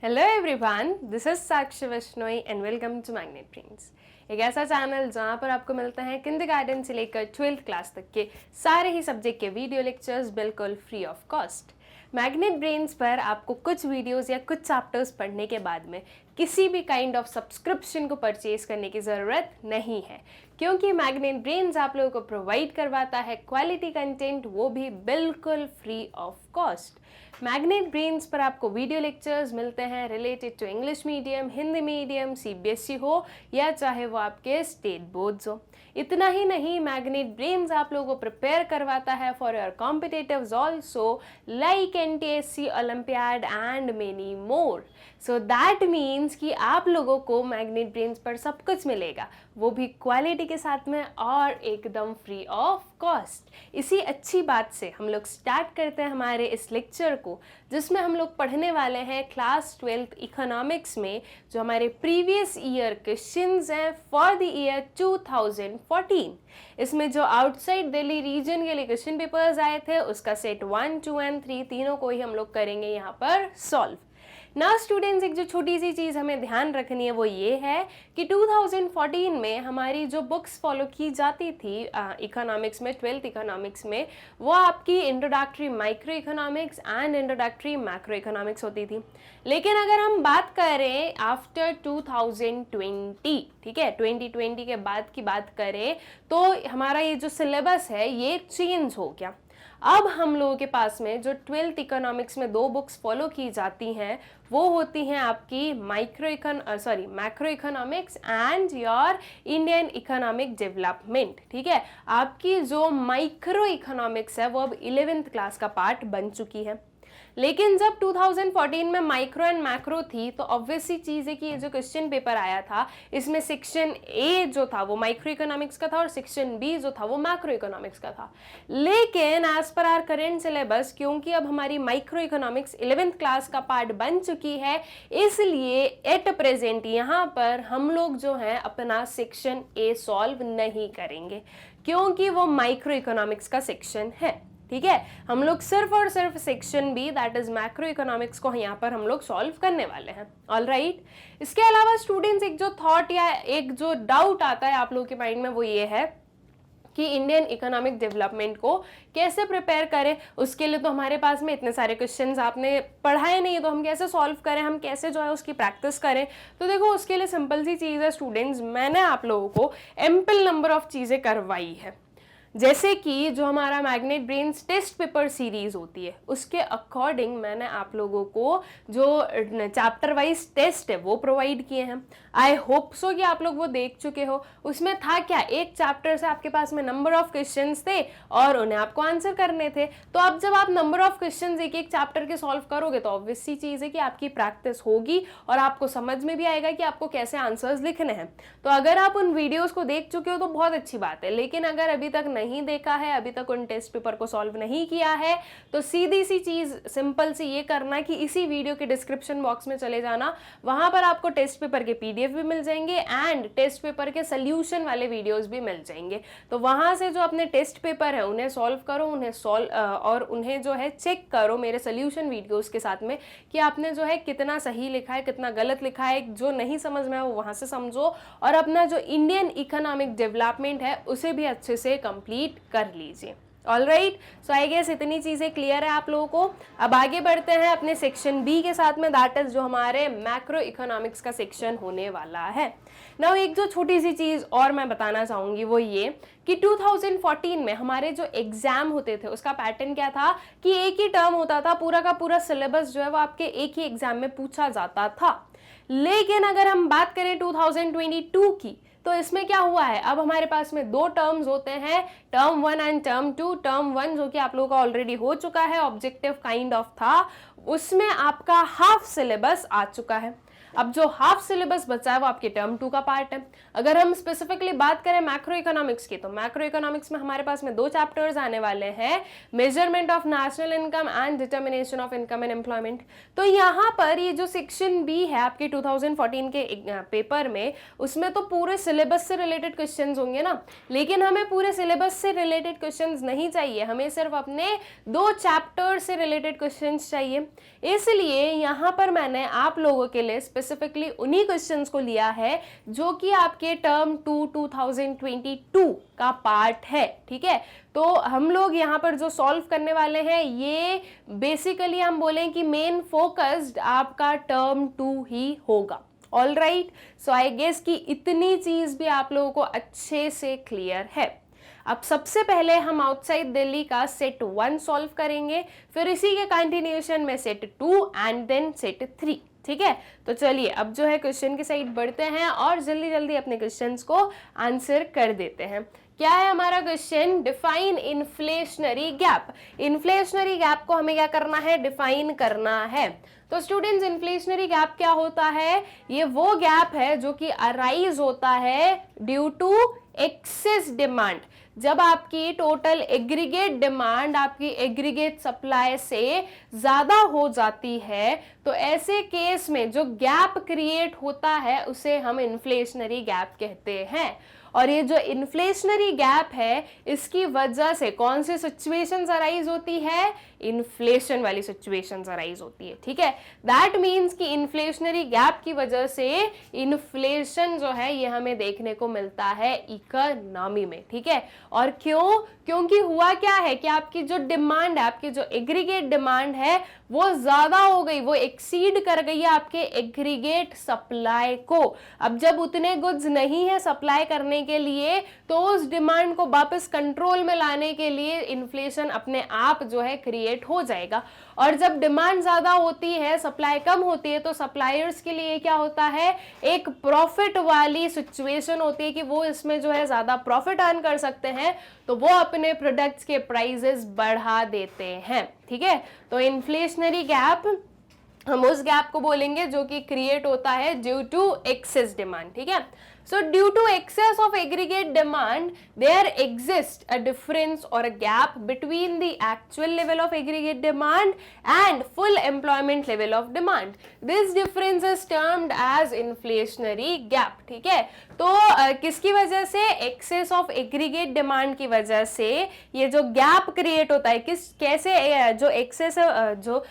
Hello everyone, this is Sakshi Vaishnoi and welcome to magnet brains. एक ऐसा channel जहाँ पर आपको मिलता है किंडरगार्टन से लेकर 12th क्लास तक के सारे ही सब्जेक्ट के वीडियो लेक्चर्स बिल्कुल free of cost. Magnet brains पर आपको कुछ वीडियोस या कुछ चैप्टर्स पढ़ने के बाद में किसी भी काइंड ऑफ सब्सक्रिप्शन को परचेज करने की ज़रूरत नहीं है, क्योंकि मैग्नेट ब्रेन्स आप लोगों को प्रोवाइड करवाता है क्वालिटी कंटेंट, वो भी बिल्कुल free of cost. Magnet brains पर आपको वीडियो लेक्चर्स मिलते हैं related to English medium, Hindi medium, CBSE हो या चाहे वो आपके स्टेट बोर्ड्स हो। इतना ही नहीं, मैग्नेट ब्रेन्स आप लोगों को प्रिपेयर करवाता है for your competitives also like NTSC, olympiad and many more. So that means कि आप लोगों को मैग्नेट ब्रेन्स पर सब कुछ मिलेगा, वो भी क्वालिटी के साथ में और एकदम फ्री ऑफ कॉस्ट। इसी अच्छी बात से हम लोग स्टार्ट करते हैं हमारे इस लेक्चर को, जिसमें हम लोग पढ़ने वाले हैं क्लास 12th इकोनॉमिक्स में जो हमारे प्रीवियस ईयर क्वेश्चंस हैं फॉर द ईयर 2014। इसमें जो आउटसाइड दिल्ली रीजन के लिए क्वेश्चन पेपर्स आए थे उसका सेट 1, 2 एंड 3 तीनों को ही हम लोग करेंगे यहाँ पर सॉल्व। नाउ स्टूडेंट्स, एक जो छोटी सी चीज़ हमें ध्यान रखनी है वो ये है कि 2014 में हमारी जो बुक्स फॉलो की जाती थी इकोनॉमिक्स में, 12th इकोनॉमिक्स में, वो आपकी introductory micro economics and introductory macro economics होती थी। लेकिन अगर हम बात करें आफ्टर 2020, ठीक है, 2020 के बाद की बात करें तो हमारा ये जो सिलेबस है ये चेंज हो गया। अब हम लोगों के पास में जो 12th इकोनॉमिक्स में दो बुक्स फॉलो की जाती हैं वो होती हैं आपकी macro economics and your Indian economic development. ठीक है, आपकी जो माइक्रो इकोनॉमिक्स है वो अब 11th क्लास का पार्ट बन चुकी है। लेकिन जब 2014 में माइक्रो एंड मैक्रो थी तो ऑब्वियसली चीज़ है कि ये जो क्वेश्चन पेपर आया था इसमें सेक्शन ए जो था वो माइक्रो इकोनॉमिक्स का था और सेक्शन बी जो था वो मैक्रो इकोनॉमिक्स का था। लेकिन as per are current syllabus, क्योंकि अब हमारी माइक्रो इकोनॉमिक्स 11th क्लास का पार्ट बन चुकी है, इसलिए एट प्रेजेंट यहाँ पर हम लोग जो है अपना सेक्शन ए सॉल्व नहीं करेंगे, क्योंकि वो माइक्रो इकोनॉमिक्स का सेक्शन है। ठीक है, हम लोग सिर्फ और सिर्फ section B that is macroeconomics को यहाँ पर हम लोग सॉल्व करने वाले हैं। ऑल राइट, इसके अलावा स्टूडेंट्स एक जो थॉट या एक जो डाउट आता है आप लोगों के माइंड में वो ये है कि इंडियन इकोनॉमिक डेवलपमेंट को कैसे प्रिपेयर करें। उसके लिए तो हमारे पास में इतने सारे क्वेश्चंस आपने पढ़ाए नहीं है, तो हम कैसे सॉल्व करें, हम कैसे जो है उसकी प्रैक्टिस करें। तो देखो, उसके लिए सिंपल सी चीज़ है स्टूडेंट्स, मैंने आप लोगों को एम्पल नंबर ऑफ चीज़ें करवाई है। जैसे कि जो हमारा magnet brains test paper series होती है उसके अकॉर्डिंग मैंने आप लोगों को जो चैप्टर वाइज टेस्ट है वो प्रोवाइड किए हैं। आई होप सो कि आप लोग वो देख चुके हो। उसमें था क्या, एक चैप्टर से आपके पास में नंबर ऑफ क्वेश्चंस थे और उन्हें आपको आंसर करने थे। तो अब जब आप नंबर ऑफ क्वेश्चंस एक एक चैप्टर के सॉल्व करोगे तो ऑब्वियस सी चीज़ है कि आपकी प्रैक्टिस होगी और आपको समझ में भी आएगा कि आपको कैसे आंसर्स लिखने हैं। तो अगर आप उन वीडियोज़ को देख चुके हो तो बहुत अच्छी बात है, लेकिन अगर अभी तक नहीं देखा है, अभी तक उन टेस्ट पेपर को सॉल्व नहीं किया है, तो सीधी सी चीज सिंपल सी ये करना कि इसी वीडियो के डिस्क्रिप्शन बॉक्स में चले जाना, वहां पर आपको टेस्ट पेपर के पीडीएफ भी मिल जाएंगे एंड टेस्ट पेपर के सोल्यूशन वाले वीडियोस भी मिल जाएंगे। तो वहां से जो अपने टेस्ट पेपर है उन्हें सॉल्व करो, और उन्हें जो है चेक करो मेरे सोल्यूशन वीडियोस के साथ में कि आपने जो है कितना सही लिखा है, कितना गलत लिखा है। जो नहीं समझ में है वो वहां से समझो और अपना जो इंडियन इकोनॉमिक डेवलपमेंट है उसे भी अच्छे से कंप्लीट कर लीजिए। All right, so I guess इतनी चीज़ें क्लियर है आप लोगों को। अब आगे बढ़ते हैं अपने सेक्शन बी के साथ में, दैट इज जो हमारे मैक्रो इकोनॉमिक्स का सेक्शन होने वाला है। नाउ एक जो छोटी सी चीज़ और मैं बताना चाहूँगी वो ये कि 2014 में हमारे जो एग्जाम होते थे उसका पैटर्न क्या था कि एक ही टर्म होता था, पूरा का पूरा सिलेबस जो है वो आपके एक ही एग्जाम में पूछा जाता था। लेकिन अगर हम बात करें 2022 की तो इसमें क्या हुआ है, अब हमारे पास में दो टर्म्स होते हैं, टर्म 1 एंड टर्म 2। टर्म 1 जो कि आप लोगों का ऑलरेडी हो चुका है, ऑब्जेक्टिव काइंड ऑफ था, उसमें आपका हाफ सिलेबस आ चुका है। अब जो हाफ सिलेबस बचा है वो आपके टर्म 2 का पार्ट है। अगर हम स्पेसिफिकली बात करें मैक्रो इकोनॉमिक्स की, तो मैक्रो इकोनॉमिक्स में हमारे पास में 2 चैप्टर्स आने वाले हैं, measurement of national income and determination of income and employment. तो यहाँ पर ये जो सेक्शन बी है आपके 2014 के पेपर में, उसमें तो पूरे सिलेबस से रिलेटेड क्वेश्चंस होंगे ना, लेकिन हमें पूरे सिलेबस से रिलेटेड क्वेश्चंस नहीं चाहिए, हमें सिर्फ अपने 2 चैप्टर से रिलेटेड क्वेश्चंस चाहिए। इसलिए यहाँ पर मैंने आप लोगों के लिए स्पेसिफिकली उन्हीं क्वेश्चंस को लिया है जो कि आपके टर्म 2 2022 का पार्ट है, ठीक है। तो हम लोग यहाँ पर जो सॉल्व करने वाले हैं ये बेसिकली हम बोलें कि मेन फोकस्ड आपका टर्म 2 ही होगा। All right, so I guess कि इतनी चीज भी आप लोगों को अच्छे से क्लियर है। अब सबसे पहले हम आउटसाइड दिल्ली का सेट 1 सॉल्व करेंगे, फिर इसी के कंटिन्यूएशन में सेट 2 एंड देन सेट 3, ठीक है। तो चलिए अब जो है क्वेश्चन की साइड बढ़ते हैं और जल्दी जल्दी अपने क्वेश्चंस को आंसर कर देते हैं। क्या है हमारा question? Define inflationary gap. Inflationary gap को हमें क्या करना है? डिफाइन करना है। तो स्टूडेंट्स, इन्फ्लेशनरी गैप क्या होता है? ये वो गैप है जो कि अराइज होता है ड्यू टू एक्सेस डिमांड। जब आपकी टोटल एग्रीगेट डिमांड आपकी एग्रीगेट सप्लाई से ज्यादा हो जाती है, तो ऐसे केस में जो गैप क्रिएट होता है उसे हम इन्फ्लेशनरी गैप कहते हैं। और ये जो इन्फ्लेशनरी गैप है, इसकी वजह से कौन सी सिचुएशंस अराइज होती है? इन्फ्लेशन वाली सिचुएशंस अराइज होती है, ठीक है। दैट मीन्स कि इन्फ्लेशनरी गैप की वजह से इन्फ्लेशन जो है ये हमें देखने को मिलता है इकोनॉमी में, ठीक है। और क्यों? क्योंकि हुआ क्या है कि आपकी जो डिमांड है, आपकी जो एग्रीगेट डिमांड है वो ज्यादा हो गई, वो एक्सीड कर गई है आपके एग्रीगेट सप्लाई को। अब जब उतने गुड्स नहीं है सप्लाई करने के लिए, तो उस डिमांड को वापस कंट्रोल में लाने के लिए इन्फ्लेशन अपने आप जो है क्रिएट हो जाएगा। और जब डिमांड ज्यादा होती है, सप्लाई कम होती है, तो सप्लायर्स के लिए क्या होता है? एक प्रॉफिट वाली सिचुएशन होती है कि वो इसमें जो है ज्यादा प्रॉफिट अर्न कर सकते हैं, तो वो अपने प्रोडक्ट्स के प्राइसेस बढ़ा देते हैं, ठीक है। तो इन्फ्लेशनरी गैप, हम उस गैप को बोलेंगे जो कि क्रिएट होता है ड्यू टू एक्सेस डिमांड, ठीक है। So due to excess of aggregate demand, there exists a difference or a gap between the actual level of aggregate demand and full employment level of demand. This difference is termed as inflationary gap, ठीक है। तो किसकी वजह से? excess of aggregate demand की वजह से ये जो गैप क्रिएट होता है, कैसे जो excess जो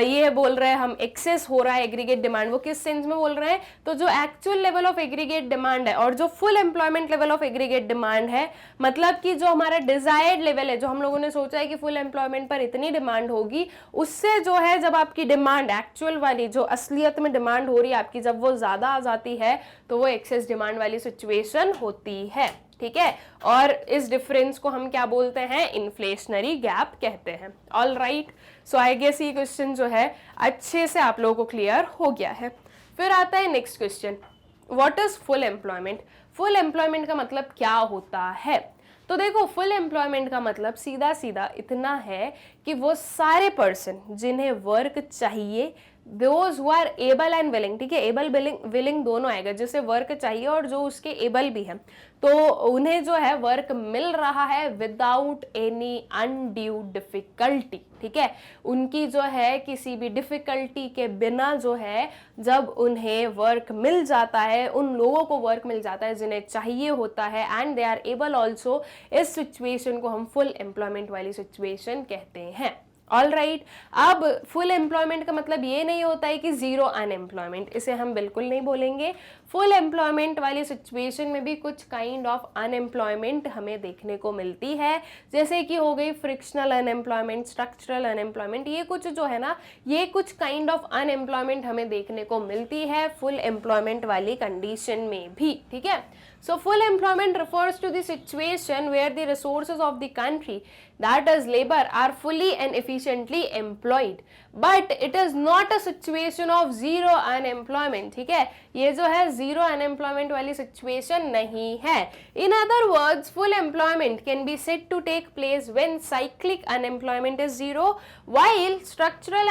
ये बोल रहे हैं हम excess हो रहा है aggregate demand, वो किस सेंस में बोल रहे हैं? तो जो actual level of aggregate demand है और जो full employment level of aggregate demand है, मतलब कि जो हमारा डिजायर्ड लेवल है, जो हम लोगों ने सोचा है कि फुल एम्प्लॉयमेंट पर इतनी डिमांड होगी, उससे जो है जब आपकी डिमांड एक्चुअल वाली जो असलियत में डिमांड हो रही है आपकी, जब वो ज्यादा आ जाती है तो वो एक्सेस डिमांड वाली सिचुएशन होती है, ठीक है। और इस डिफरेंस को हम क्या बोलते हैं? इन्फ्लेशनरी गैप कहते हैं। All right, so I guess ये क्वेश्चन जो है अच्छे से आप लोगों को क्लियर हो गया है। फिर आता है next question, what is full employment? Full employment का मतलब क्या होता है? तो देखो, फुल एम्प्लॉयमेंट का मतलब सीधा सीधा इतना है कि वो सारे पर्सन जिन्हें वर्क चाहिए, those who are able and willing, ठीक है, एबल विलिंग दोनों आएगा, जिसे वर्क चाहिए और जो उसके एबल भी है, तो उन्हें जो है वर्क मिल रहा है विदाउट एनी अनड्यू डिफिकल्टी, ठीक है। उनकी जो है किसी भी डिफिकल्टी के बिना जो है जब उन्हें वर्क मिल जाता है, उन लोगों को वर्क मिल जाता है जिन्हें चाहिए होता है, and they are able also, इस सिचुएशन को हम फुल एम्प्लॉयमेंट वाली सिचुएशन कहते हैं। ऑल राइट, अब फुल एम्प्लॉयमेंट का मतलब ये नहीं होता है कि जीरो अनएम्प्लॉयमेंट, इसे हम बिल्कुल नहीं बोलेंगे। फुल एम्प्लॉयमेंट वाली सिचुएशन में भी कुछ काइंड ऑफ अनएम्प्लॉयमेंट हमें देखने को मिलती है, जैसे कि हो गई फ्रिक्शनल अनएम्प्लॉयमेंट, स्ट्रक्चरल अनएम्प्लॉयमेंट, ये कुछ जो है ना, ये कुछ काइंड ऑफ अनएम्प्लॉयमेंट हमें देखने को मिलती है फुल एम्प्लॉयमेंट वाली कंडीशन में भी, ठीक है। So full employment refers to the situation where the resources of the country, that is labor, are fully and efficiently employed. But it is not a situation of zero unemployment, ठीक है, ये जो है zero unemployment वाली situation नहीं है। In other words full employment can be said to take place when cyclic unemployment is zero while structural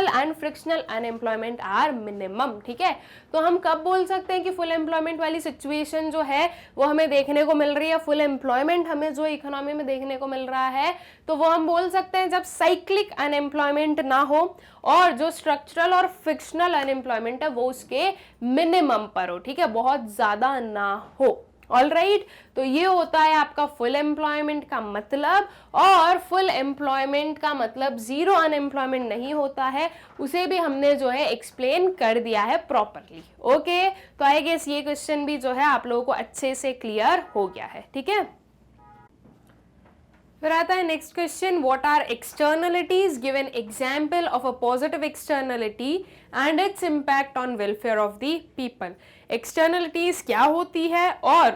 and frictional unemployment are minimum, ठीक है। तो हम कब बोल सकते हैं कि फुल एम्प्लॉयमेंट वाली सिचुएशन जो है वो हमें देखने को मिल रही है, फुल एम्प्लॉयमेंट हमें जो इकोनॉमी में देखने को मिल रहा है, तो वो हम बोल सकते हैं जब साइक्लिक अनएम्प्लॉयमेंट ना हो और जो स्ट्रक्चरल और फिक्शनल अनएम्प्लॉयमेंट है वो उसके मिनिमम पर हो, ठीक है, बहुत ज्यादा ना हो। ऑल राइट, तो ये होता है आपका फुल एम्प्लॉयमेंट का मतलब, और फुल एम्प्लॉयमेंट का मतलब जीरो अनएम्प्लॉयमेंट नहीं होता है, उसे भी हमने जो है एक्सप्लेन कर दिया है प्रॉपरली। ओके, तो आई गेस ये क्वेश्चन भी जो है आप लोगों को अच्छे से क्लियर हो गया है, ठीक है। फिर आता है next question, what are externalities, give an example of a positive externality and its impact on welfare of the people. Externalities क्या होती है और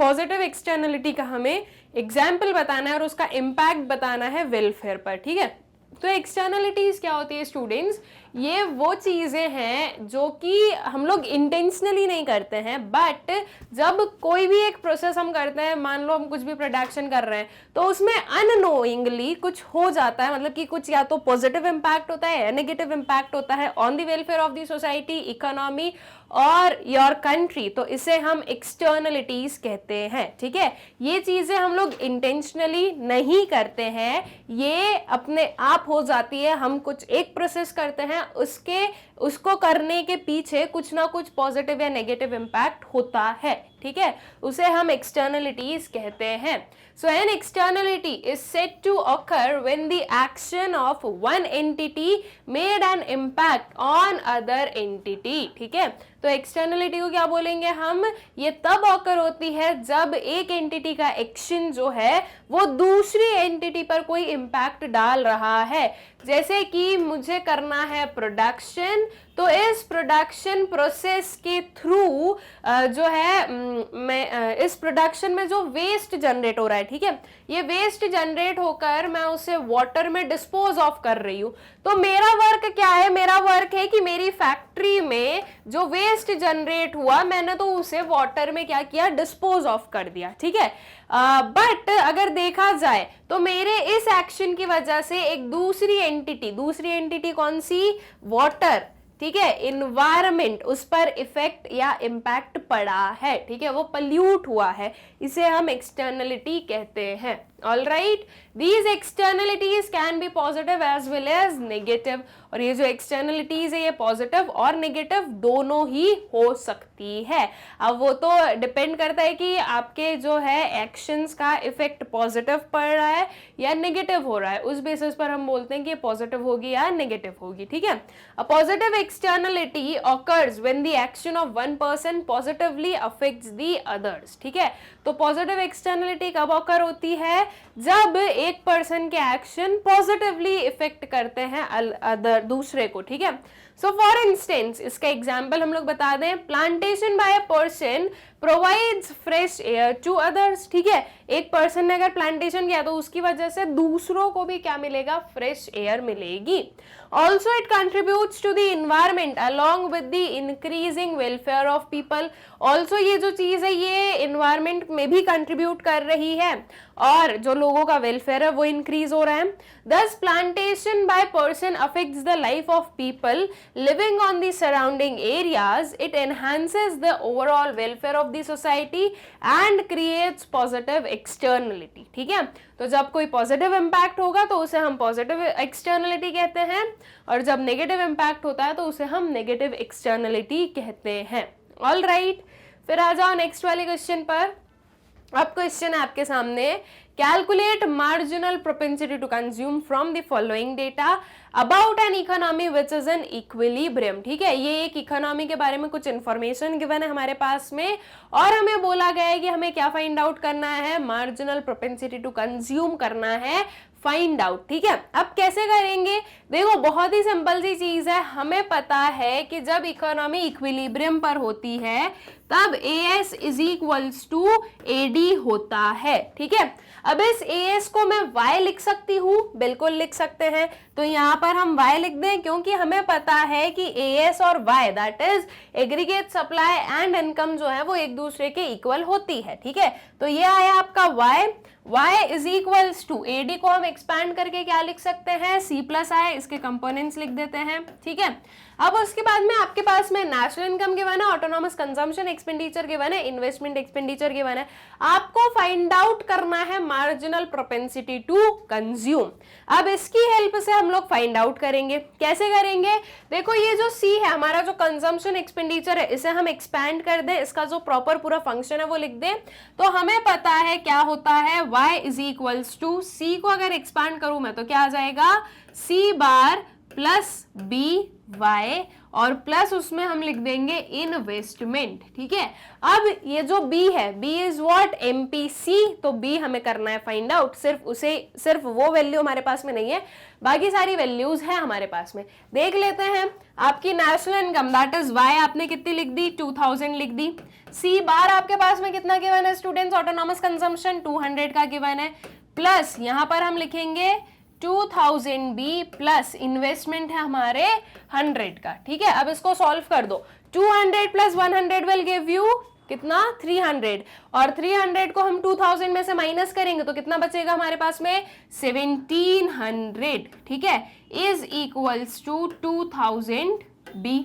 पॉजिटिव एक्सटर्नलिटी का हमें एग्जाम्पल बताना है और उसका इम्पैक्ट बताना है वेलफेयर पर, ठीक है। तो एक्सटर्नलिटीज क्या होती है स्टूडेंट्स, ये वो चीजें हैं जो कि हम लोग इंटेंशनली नहीं करते हैं, बट जब कोई भी एक प्रोसेस हम करते हैं, मान लो हम कुछ भी प्रोडक्शन कर रहे हैं, तो उसमें अननोइंगली कुछ हो जाता है, मतलब कि कुछ या तो पॉजिटिव इम्पैक्ट होता है या नेगेटिव इम्पैक्ट होता है on the welfare of the society, economy और योर कंट्री, तो इसे हम एक्सटर्नलिटीज कहते हैं, ठीक है। ये चीजें हम लोग इंटेंशनली नहीं करते हैं, ये अपने आप हो जाती है, हम कुछ एक प्रोसेस करते हैं, उसको करने के पीछे कुछ ना कुछ पॉजिटिव या नेगेटिव इम्पैक्ट होता है, ठीक है, उसे हम एक्सटर्नलिटीज कहते हैं। So an externality is said to occur when the action of one entity made an impact on other entity, ठीक है। तो एक्सटर्नलिटी को क्या बोलेंगे हम, ये तब ऑकर होती है जब एक एंटिटी का एक्शन जो है वो दूसरी एंटिटी पर कोई इम्पैक्ट डाल रहा है। जैसे कि मुझे करना है प्रोडक्शन, तो इस प्रोडक्शन प्रोसेस के थ्रू जो है मैं इस प्रोडक्शन में जो वेस्ट जनरेट हो रहा है, ठीक है, ये वेस्ट जनरेट होकर मैं उसे वाटर में डिस्पोज ऑफ कर रही हूँ। तो मेरा वर्क क्या है, मेरा वर्क है कि मेरी फैक्ट्री में जो वेस्ट जनरेट हुआ मैंने तो उसे वाटर में क्या किया, डिस्पोज ऑफ कर दिया, ठीक है। बट अगर देखा जाए तो मेरे इस एक्शन की वजह से एक दूसरी एंटिटी कौन सी, वाटर, ठीक है, इन्वायरमेंट, उस पर इफेक्ट या इम्पैक्ट पड़ा है, ठीक है, वो पल्यूट हुआ है, इसे हम एक्सटर्नलिटी कहते हैं। All right, these externalities can be positive as well as negative, और ये जो एक्सटर्नलिटीज है ये पॉजिटिव और नेगेटिव दोनों ही हो सकती है। अब वो तो डिपेंड करता है कि आपके जो है एक्शंस का इफेक्ट पॉजिटिव पड़ रहा है या नेगेटिव हो रहा है, उस बेसिस पर हम बोलते हैं कि पॉजिटिव होगी या नेगेटिव होगी, ठीक है। अ positive externality occurs when the action of one person positively affects the others, ठीक है। तो पॉजिटिव एक्सटर्नलिटी कब ऑकर होती है, जब एक पर्सन के एक्शन पॉजिटिवली इफेक्ट करते हैं अदर दूसरे को, ठीक है। सो फॉर इंस्टेंस, इसका एग्जाम्पल हम लोग बता दें, plantation by a person provides fresh air to others, ठीक है, एक पर्सन ने अगर प्लांटेशन किया तो उसकी वजह से दूसरों को भी क्या मिलेगा, फ्रेश एयर मिलेगी। Also it contributes to the environment along with the increasing welfare of people. Also ये जो चीज है ये इन्वायरमेंट में भी कंट्रीब्यूट कर रही है और जो लोगों का वेलफेयर है वो इंक्रीज हो रहा है। दस plantation by person affects the life of people living on the surrounding areas, it enhances the overall welfare of the society and creates positive externality, ठीक है। तो जब कोई पॉजिटिव इम्पैक्ट होगा तो उसे हम पॉजिटिव एक्सटर्नलिटी कहते हैं, और जब नेगेटिव इम्पैक्ट होता है तो उसे हम नेगेटिव एक्सटर्नलिटी कहते हैं। ऑल राइट, फिर आ जाओ नेक्स्ट वाले क्वेश्चन पर। अब क्वेश्चन है आपके सामने, calculate marginal propensity to consume from the following data about an economy which is an equilibrium, ठीक है। ये एक इकोनॉमी के बारे में कुछ इंफॉर्मेशन गिवन है हमारे पास में, और हमें बोला गया है कि हमें क्या फाइंड आउट करना है, मार्जिनल प्रोपेंसिटी टू कंज्यूम करना है, फाइंड आउट, ठीक है। अब कैसे करेंगे, देखो बहुत ही सिंपल सी चीज है, हमें पता है कि जब इकोनॉमी इक्विलिब्रियम पर होती है तब AS is equals to AD होता है। ठीक है, अब इस AS को मैं Y लिख सकती हूँ, बिल्कुल लिख सकते हैं। तो यहाँ पर हम Y लिख दें, क्योंकि हमें पता है कि AS और Y that is aggregate supply and income जो है वो एक दूसरे के इक्वल होती है। ठीक है, तो ये आया आपका y is equals to AD को हम एक्सपैंड करके क्या लिख सकते हैं, C प्लस I, इसके कंपोनेंट्स लिख देते हैं। ठीक है, अब उसके बाद में आपके पास में नेशनल इनकम गिवन है, ऑटोनॉमस कंजम्पशन एक्सपेंडिचर गिवन है, इन्वेस्टमेंट एक्सपेंडिचर गिवन है। आपको फाइंड आउट करना है मार्जिनल प्रोपेंसिटी टू कंज्यूम। अब इसकी हेल्प से हम लोग फाइंड आउट करेंगे। कैसे करेंगे, देखो ये जो C है हमारा जो कंजम्पशन एक्सपेंडिचर है, इसे हम एक्सपैंड कर दें, इसका जो प्रॉपर पूरा फंक्शन है वो लिख दें, तो हमें पता है क्या होता है, y is equals to C को अगर एक्सपैंड करूं मैं तो क्या आ जाएगा, C बार प्लस BY और प्लस उसमें हम लिख देंगे इन्वेस्टमेंट। ठीक है, अब ये जो B है, B इज व्हाट, MPC, तो B हमें करना है फाइंड आउट। सिर्फ वो वैल्यू हमारे पास में नहीं है, बाकी सारी वैल्यूज है हमारे पास में। देख लेते हैं, आपकी national income that is Y आपने कितनी लिख दी, 2000 लिख दी। C बार आपके पास में कितना गिवन है स्टूडेंट्स, ऑटोनॉमस कंजम्पशन 200 का गिवन है, प्लस यहां पर हम लिखेंगे 2000 B प्लस इन्वेस्टमेंट है हमारे 100 का। ठीक है, अब इसको सॉल्व कर दो, 200 प्लस 100 विल गिव यू कितना, 300, और 300 को हम 2000 में से माइनस करेंगे तो कितना बचेगा हमारे पास में, 1700। ठीक है, इज इक्वल्स टू 2000 B।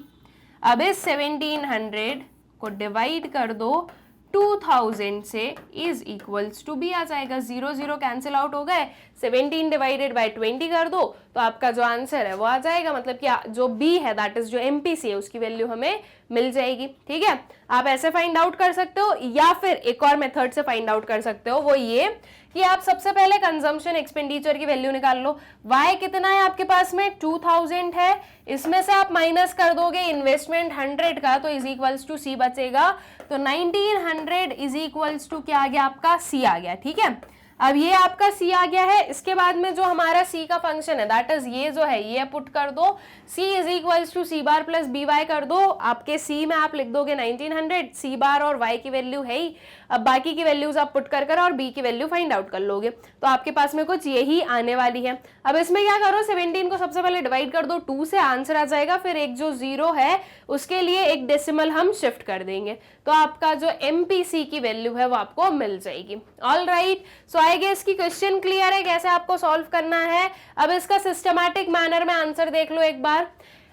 अब इस 1700 को डिवाइड कर दो 2000 से, इज इक्वल्स टू B आ जाएगा, 0 0 कैंसिल आउट हो गए, 17 डिवाइडेड बाय 20 कर दो तो आपका जो आंसर है वो आ जाएगा, मतलब कि जो B है दैट इज जो MPC है उसकी वैल्यू हमें मिल जाएगी। ठीक है, आप ऐसे फाइंड आउट कर सकते हो, या फिर एक और मेथड से फाइंड आउट कर सकते हो, वो ये कि आप सबसे पहले कंजम्पशन एक्सपेंडिचर की वैल्यू निकाल लो। Y कितना है आपके पास में, 2000 है, इसमें से आप माइनस कर दोगे इन्वेस्टमेंट 100 का, तो इज इक्वल्स टू C बचेगा, तो 1900 इज इक्वल्स टू क्या आ गया आपका, C आ गया। ठीक है, अब ये आपका C आ गया है। इसके बाद में जो हमारा C का फंक्शन है दैट इज ये जो है ये पुट कर दो, C is equals to C bar plus BY कर दो, आपके C में आप लिख दोगे 1900, C बार और Y की वैल्यू है ही, अब बाकी की वैल्यूज आप पुट कर और B की वैल्यू फाइंड आउट कर लोगे, तो आपके पास में कुछ यही आने वाली है। अब इसमें क्या करो, 17 को सबसे पहले डिवाइड कर दो 2 से, आंसर आ जाएगा, फिर एक जो 0 है उसके लिए एक डेसिमल हम शिफ्ट कर देंगे, तो आपका जो MPC की वैल्यू है वो आपको मिल जाएगी। All right, so I guess की क्वेश्चन क्लियर है कैसे आपको सॉल्व करना है। अब इसका सिस्टमैटिक मैनर में आंसर देख लो एक बार।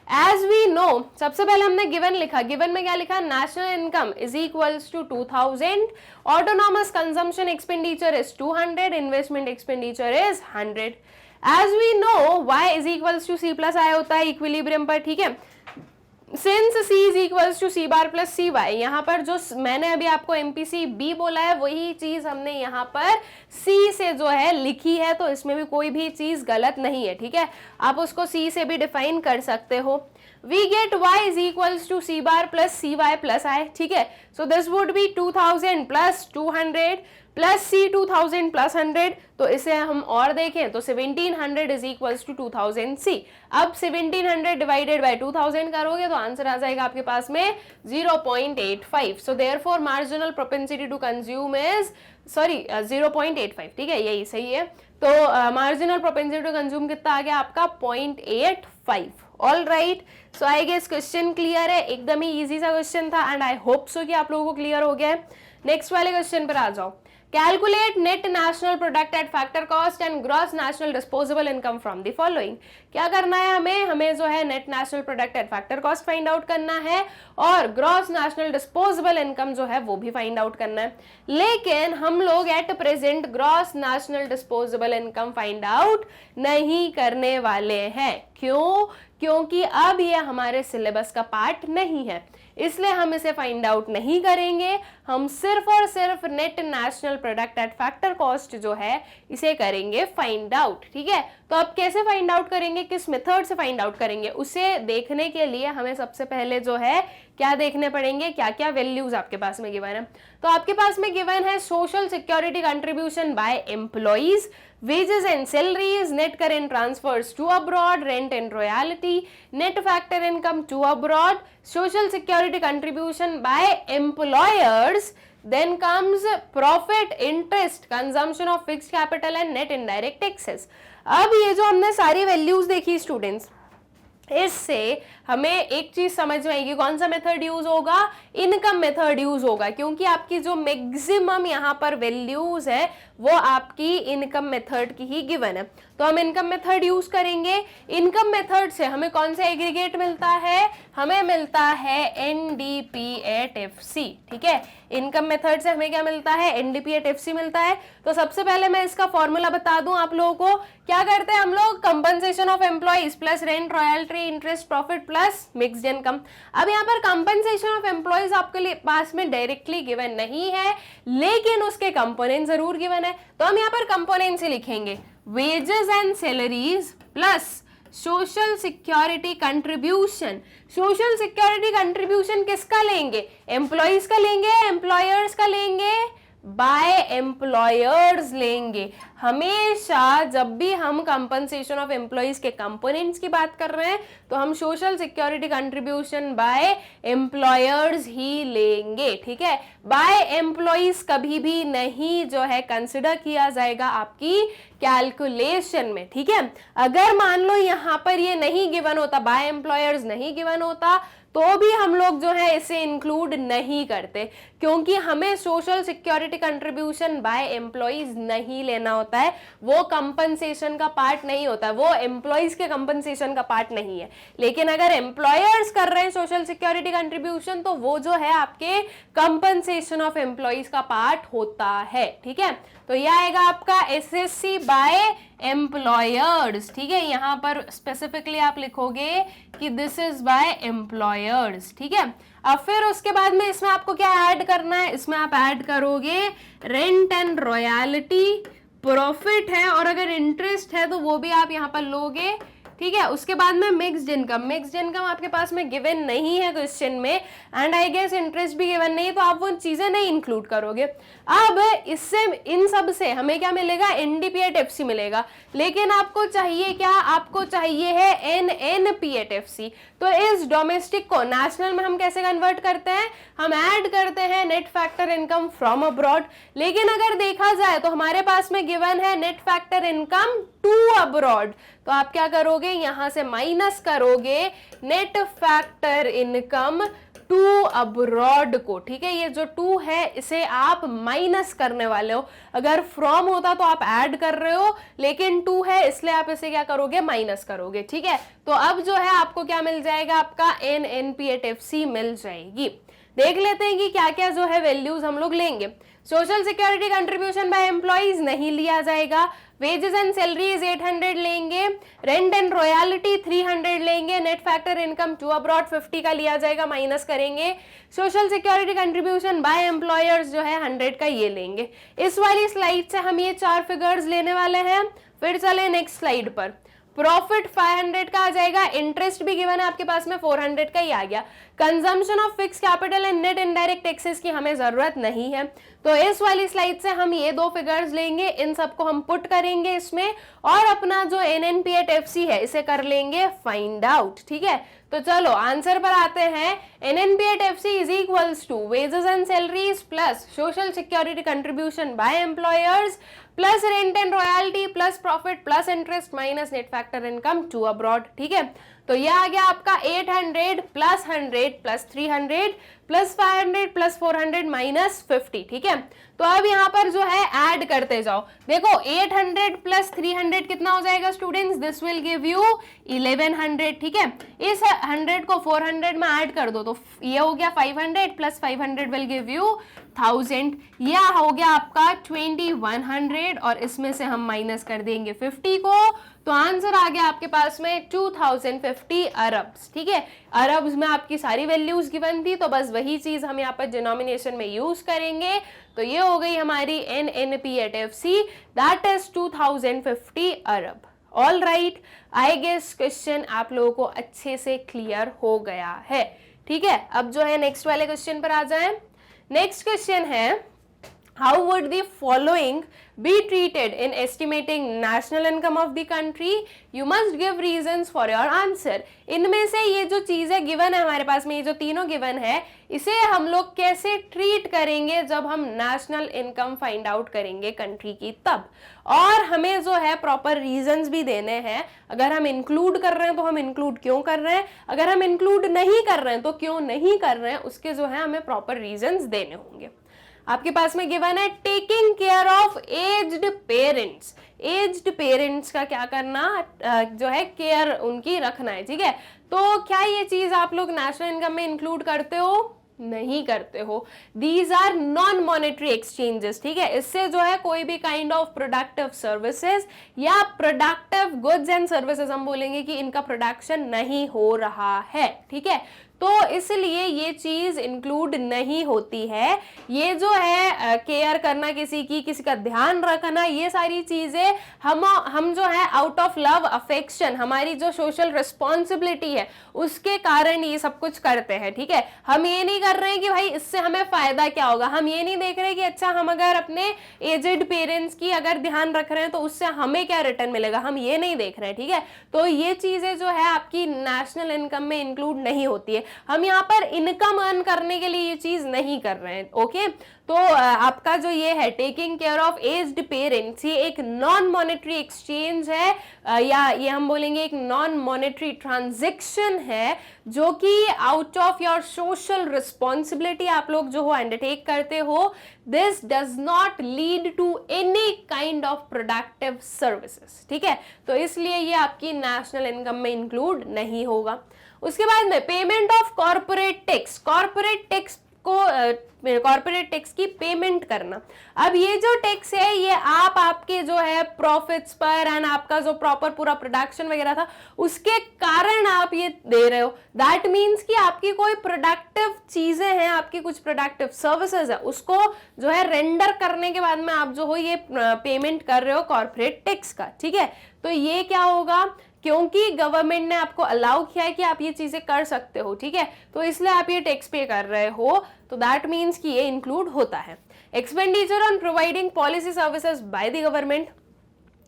एज वी नो, सबसे पहले हमने गिवन लिखा, गिवन में क्या लिखा, national income is equals to 2000, autonomous consumption expenditure is 200, investment expenditure is 100। As we know y is equals to C plus I होता है इक्विलिब्रियम पर। ठीक है, since C is equals to C bar plus CY, यहाँ पर जो मैंने अभी आपको MPC B बोला है वही चीज हमने यहाँ पर C से जो है लिखी है, तो इसमें भी कोई भी चीज गलत नहीं है। ठीक है, आप उसको C से भी डिफाइन कर सकते हो। We get y is equals to C bar plus CY plus I। ठीक है, so this would be 2000 plus 200 plus C 2000 plus 100, तो इसे हम और देखें तो 1700 is equals to 2000 C। अब 1700 डिवाइडेड बाय 2000 करोगे तो आंसर आ जाएगा आपके पास में 0.85। so therefore marginal propensity to consume is 0.85। ठीक है, यही सही है, तो मार्जिनल प्रोपेंसिटी टू कंज्यूम कितना आ गया आपका 0.85। All right, so I guess question clear है, एकदम ही इजी सा क्वेश्चन था एंड आई होप सो कि आप लोगों को क्लियर हो गया है। नेक्स्ट वाले क्वेश्चन पर आ जाओ। Calculate net national product at factor cost and gross national disposable income from the following. क्या करना है हमें जो है net national product at factor cost find out करना है और ग्रॉस नेशनल डिस्पोजेबल इनकम जो है वो भी फाइंड आउट करना है। लेकिन हम लोग at present gross national disposable income find out नहीं करने वाले हैं। क्यों? क्योंकि अब ये हमारे सिलेबस का पार्ट नहीं है, इसलिए हम इसे फाइंड आउट नहीं करेंगे। हम सिर्फ और सिर्फ net national product at factor cost जो है इसे करेंगे फाइंड आउट। ठीक है, तो अब कैसे फाइंड आउट करेंगे, किस मेथड से फाइंड आउट करेंगे, उसे देखने के लिए हमें सबसे पहले जो है क्या देखने पड़ेंगे, क्या क्या वैल्यूज आपके पास में गिवन है। तो आपके पास में गिवन है social security contribution bye employees, wages and salaries, net current transfers to abroad, rent and royalty, net factor income to abroad, social security contribution by employers, then comes profit, interest, consumption of fixed capital and net indirect taxes. अब ये जो हमने सारी values देखी students, इससे हमें एक चीज समझ में आएगी, कौन सा मेथड यूज होगा, इनकम मेथड यूज होगा, क्योंकि आपकी जो मैक्सिमम यहाँ पर वैल्यूज है वो आपकी इनकम मेथड की ही गिवन है, तो हम इनकम मेथड यूज करेंगे। इनकम मेथड से हमें कौन सा एग्रीगेट मिलता है, हमें मिलता है एनडीपी एट एफसी, ठीक है। इनकम मेथड से हमें क्या मिलता है, एनडीपी एट एफसी मिलता है। तो सबसे पहले मैं इसका फॉर्मूला बता दूं आप लोगों को, क्या करते हैं हम लोग, compensation of employees plus rent, royalty, interest, profit plus mixed income. अब यहाँ पर कंपनसेशन ऑफ एम्प्लॉइज आपके लिए पास में डायरेक्टली गिवन नहीं है, लेकिन उसके कंपोनेंट जरूर गिवन है, तो हम यहाँ पर कंपोनेंट से लिखेंगे wages and salaries plus social security contribution. Social security contribution किसका लेंगे, एम्प्लॉइज का लेंगे, एम्प्लॉयर्स का लेंगे, बाय एम्प्लॉयर्स लेंगे। हमेशा जब भी हम कंपनसेशन ऑफ एम्प्लॉइज के कंपोनेंट्स की बात कर रहे हैं तो हम social security contribution by employers ही लेंगे, ठीक है। बाय एम्प्लॉइज कभी भी नहीं जो है कंसिडर किया जाएगा आपकी कैलकुलेशन में, ठीक है। अगर मान लो यहां पर ये नहीं गिवन होता, बाय एम्प्लॉयर्स नहीं गिवन होता, तो भी हम लोग जो है इसे इंक्लूड नहीं करते, क्योंकि हमें social security contribution bye employees नहीं लेना होता है, वो कंपनसेशन का पार्ट नहीं होता है, वो एम्प्लॉइज के कंपनसेशन का पार्ट नहीं है। लेकिन अगर एम्प्लॉयर्स कर रहे हैं सोशल सिक्योरिटी कंट्रीब्यूशन, तो वो जो है आपके कंपनसेशन ऑफ एम्प्लॉइज का पार्ट होता है, ठीक है। तो यह आएगा आपका एसएससी बाय एम्प्लॉयर्स, ठीक है। यहां पर स्पेसिफिकली आप लिखोगे कि दिस इज बाय एम्प्लॉयर्स, ठीक है। अब फिर उसके बाद में इसमें आपको क्या ऐड करना है, इसमें आप ऐड करोगे रेंट एंड रॉयल्टी, प्रॉफिट है, और अगर इंटरेस्ट है तो वो भी आप यहां पर लोगे, ठीक है। उसके बाद में मिक्स्ड इनकम, मिक्स्ड इनकम आपके पास में गिवन नहीं है क्वेश्चन में, एंड आई गेस इंटरेस्ट भी गिवन नहीं, तो आप वो चीजें नहीं इंक्लूड करोगे। अब इससे इन सब से हमें क्या मिलेगा, एनडीपी एट एफसी मिलेगा, लेकिन आपको चाहिए क्या, आपको चाहिए है एनएनपी एट एफसी। तो इस डोमेस्टिक को नेशनल में हम कैसे कन्वर्ट करते हैं, हम ऐड करते हैं net factor income from abroad, लेकिन अगर देखा जाए तो हमारे पास में गिवन है net factor income to abroad, तो आप क्या करोगे, यहां से माइनस करोगे net factor income to abroad को, ठीक है। ये जो टू है इसे आप माइनस करने वाले हो, अगर फ्रॉम होता तो आप ऐड कर रहे हो, लेकिन टू है इसलिए आप इसे क्या करोगे, माइनस करोगे, ठीक है। तो अब जो है आपको क्या मिल जाएगा, आपका एनएनपी एट एफसी मिल जाएगी। देख लेते हैं कि क्या क्या जो है वैल्यूज हम लोग लेंगे। Social security contribution bye employees नहीं लिया जाएगा, वेजेस एंड सैलरीज 800 लेंगे, रेंट एंड रॉयल्टी 300 लेंगे, net factor income to abroad 50 का लिया जाएगा, माइनस करेंगे, social security contribution by employers जो है 100 का ये लेंगे। इस वाली स्लाइड से हम ये 4 फिगर्स लेने वाले हैं। फिर चले नेक्स्ट स्लाइड पर, प्रॉफिट 500 का आ जाएगा, इंटरेस्ट भी गिवन है आपके पास में 400 का ही आ गया, consumption of fix capital and net indirect taxes की हमें जरूरत नहीं है, तो इस वाली स्लाइड से हम ये 2 फिगर्स लेंगे, इन सबको हम पुट करेंगे इसमें, और अपना जो एनएनपी एट एफसी है इसे कर लेंगे फाइंड आउट, ठीक है। तो चलो आंसर पर आते हैं, NNP at FC is equals to wages and salaries plus social security contribution by employers plus rent and royalty plus profit plus interest minus net factor income to abroad, ठीक है। तो यह आ गया आपका 800 plus 100 plus 300 plus 500 plus 400 minus 50, ठीक है। तो अब यहाँ पर जो है ऐड करते जाओ, देखो 800 प्लस 300 कितना हो जाएगा students, this will give you 1100, ठीक है। इस 100 को 400 में ऐड कर दो, तो ये हो गया 500 प्लस 500 विल गिव यू 1000, यह हो गया आपका 2100, और इसमें से हम माइनस कर देंगे 50 को, तो आंसर आ गया आपके पास में 2050 अरब्स, ठीक है। अरब्स में आपकी सारी वैल्यूज गिवन थी, तो बस वही चीज हम यहाँ पर डिनोमिनेशन में यूज करेंगे, तो ये हो गई हमारी NNP at FC, that is 2050 अरब। All right, I guess question आप लोगों को अच्छे से क्लियर हो गया है, ठीक है। अब जो है नेक्स्ट वाले क्वेश्चन पर आ जाए। नेक्स्ट क्वेश्चन है How would the following be treated in estimating national income of the country? You must give reasons for your answer. इनमें से ये जो चीज़ है गिवन है हमारे पास में, ये जो तीनों गिवन है, इसे हम लोग कैसे ट्रीट करेंगे जब हम नेशनल इनकम फाइंड आउट करेंगे कंट्री की तब, और हमें जो है प्रॉपर रीजंस भी देने हैं। अगर हम इंक्लूड कर रहे हैं तो हम इंक्लूड क्यों कर रहे हैं, अगर हम इंक्लूड नहीं कर रहे हैं तो क्यों नहीं कर रहे हैं, उसके जो है हमें प्रॉपर रीजंस देने होंगे। आपके पास में गिवन है taking care of aged parents. Aged parents का क्या करना, जो है केयर उनकी रखना है, ठीक है। तो क्या ये चीज आप लोग नेशनल इनकम में इंक्लूड करते हो? नहीं करते हो। These are non monetary exchanges, ठीक है। इससे जो है कोई भी काइंड ऑफ प्रोडक्टिव सर्विसेज या प्रोडक्टिव गुड्स एंड सर्विसेज हम बोलेंगे कि इनका प्रोडक्शन नहीं हो रहा है, ठीक है। तो इसलिए ये चीज इंक्लूड नहीं होती है। ये जो है केयर करना किसी का ध्यान रखना, ये सारी चीजें हम जो है आउट ऑफ लव अफेक्शन, हमारी जो सोशल रिस्पॉन्सिबिलिटी है उसके कारण ये सब कुछ करते हैं, ठीक है। हम ये नहीं कर रहे हैं कि भाई इससे हमें फायदा क्या होगा, हम ये नहीं देख रहे कि अच्छा हम अगर अपने एजेड पेरेंट्स की अगर ध्यान रख रहे हैं तो उससे हमें क्या रिटर्न मिलेगा, हम ये नहीं देख रहे हैं, ठीक है। तो ये चीजें जो है आपकी नेशनल इनकम में इंक्लूड नहीं होती है। हम यहाँ पर इनकम अर्न करने के लिए ये चीज नहीं कर रहे हैं, ओके। तो आपका जो ये है taking care of aged parents, ये एक नॉन मॉनेटरी एक्सचेंज है, या ये हम बोलेंगे एक नॉन मॉनेटरी ट्रांजैक्शन है, जो कि out of your social responsibility आप लोग जो हो अंडरटेक करते हो। This does not lead to any kind of productive services, ठीक है। तो इसलिए ये आपकी नेशनल इनकम में इंक्लूड नहीं होगा। उसके बाद में payment of corporate tax, corporate tax को कॉर्पोरेट टैक्स की पेमेंट करना। अब ये जो टैक्स है ये आपके जो है प्रॉफिट्स पर एंड आपका जो प्रॉपर पूरा प्रोडक्शन वगैरह था उसके कारण आप ये दे रहे हो। दैट मीन्स कि आपकी कोई प्रोडक्टिव चीजें हैं, आपकी कुछ प्रोडक्टिव सर्विसेज है, उसको जो है रेंडर करने के बाद में आप जो हो ये पेमेंट कर रहे हो कॉर्पोरेट टैक्स का, ठीक है। तो ये क्या होगा, क्योंकि गवर्नमेंट ने आपको अलाउ किया है कि आप ये चीजें कर सकते हो, ठीक है, तो इसलिए आप ये टैक्स पे कर रहे हो, तो दैट मीन्स कि ये इंक्लूड होता है। Expenditure on providing policy services by the government,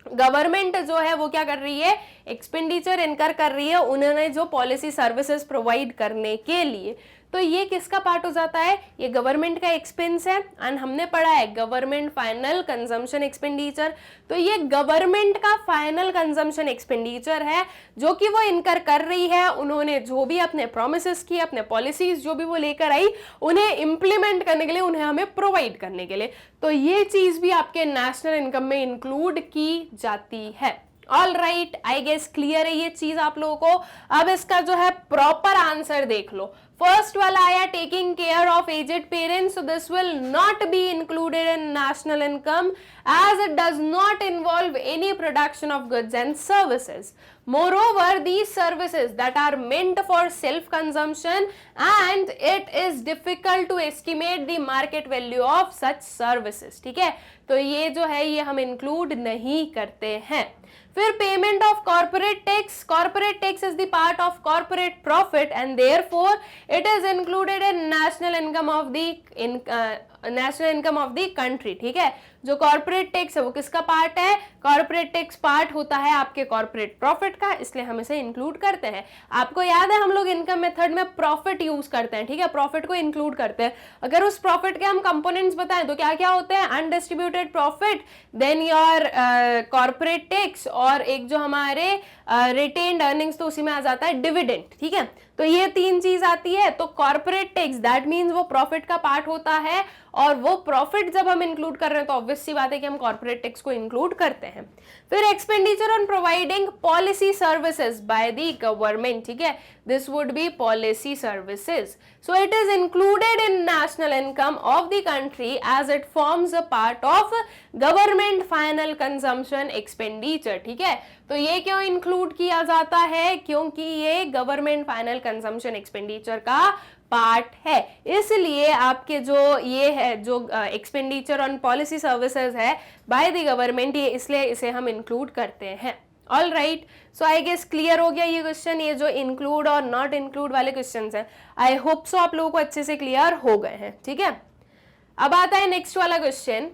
government जो है वो क्या कर रही है, एक्सपेंडिचर इनकर कर रही है उन्होंने जो पॉलिसी सर्विसेज प्रोवाइड करने के लिए। तो ये किसका पार्ट हो जाता है, ये गवर्नमेंट का एक्सपेंस है, एंड हमने पढ़ा है गवर्नमेंट फाइनल कंजम्पशन एक्सपेंडिचर। तो ये गवर्नमेंट का फाइनल कंजम्पशन एक्सपेंडिचर है जो कि वो इनकर कर रही है, उन्होंने जो भी अपने प्रोमिसेस किए, अपने पॉलिसीज जो भी वो लेकर आई, उन्हें इंप्लीमेंट करने के लिए, उन्हें हमें प्रोवाइड करने के लिए। तो ये चीज भी आपके नेशनल इनकम में इंक्लूड की जाती है। All right, I guess clear है ये चीज आप लोगों को। अब इसका जो है प्रॉपर आंसर देख लो। फर्स्ट वाला आया taking care of aged parents, so this will not be included in national income as it does not involve any production of goods and services. Moreover, these services that are meant for self-consumption and it is difficult to estimate the market value of such services. ठीक है, तो ये जो है ये हम include नहीं करते हैं। फिर payment of corporate tax, corporate tax is the part of corporate profit and therefore it is included in national income of the country, ठीक है। जो कॉर्पोरेट टैक्स है वो किसका पार्ट है, कॉर्पोरेट टैक्स पार्ट होता है आपके कॉर्पोरेट प्रॉफिट का, इसलिए हम इसे इंक्लूड करते हैं। आपको याद है हम लोग इनकम मेथड में प्रॉफिट यूज करते हैं, ठीक है, प्रॉफिट को इंक्लूड करते हैं। अगर उस प्रॉफिट के हम कंपोनेंट्स बताएं तो क्या क्या होते हैं, undistributed profit, then your corporate tax, और एक जो हमारे रिटेन्ड अर्निंग्स तो उसी में आ जाता है डिविडेंड, ठीक है। तो ये तीन चीज आती है। तो कॉर्पोरेट टैक्स दैट मीन्स वो प्रॉफिट का पार्ट होता है, और वो प्रॉफिट जब हम इंक्लूड कर रहे हैं तो ऑब्वियस सी बात है कि हम कॉर्पोरेट टैक्स को इंक्लूड करते हैं। फिर expenditure on providing policy services by the government, ठीक है, this would be policy services, so it is included in national income of the country as it forms a part of government final consumption expenditure, ठीक है। तो ये क्यों include किया जाता है, क्योंकि ये गवर्नमेंट फाइनल कंजम्पशन एक्सपेंडिचर का पार्ट है, इसलिए आपके जो ये है जो एक्सपेंडिचर ऑन पॉलिसी सर्विसेज है बाय द गवर्नमेंट, ये इसलिए इसे हम इंक्लूड करते हैं। All right, so I guess clear हो गया ये क्वेश्चन, ये जो इंक्लूड और नॉट इंक्लूड वाले क्वेश्चन हैं। आई होप सो आप लोगों को अच्छे से क्लियर हो गए हैं, ठीक है। अब आता है नेक्स्ट वाला question,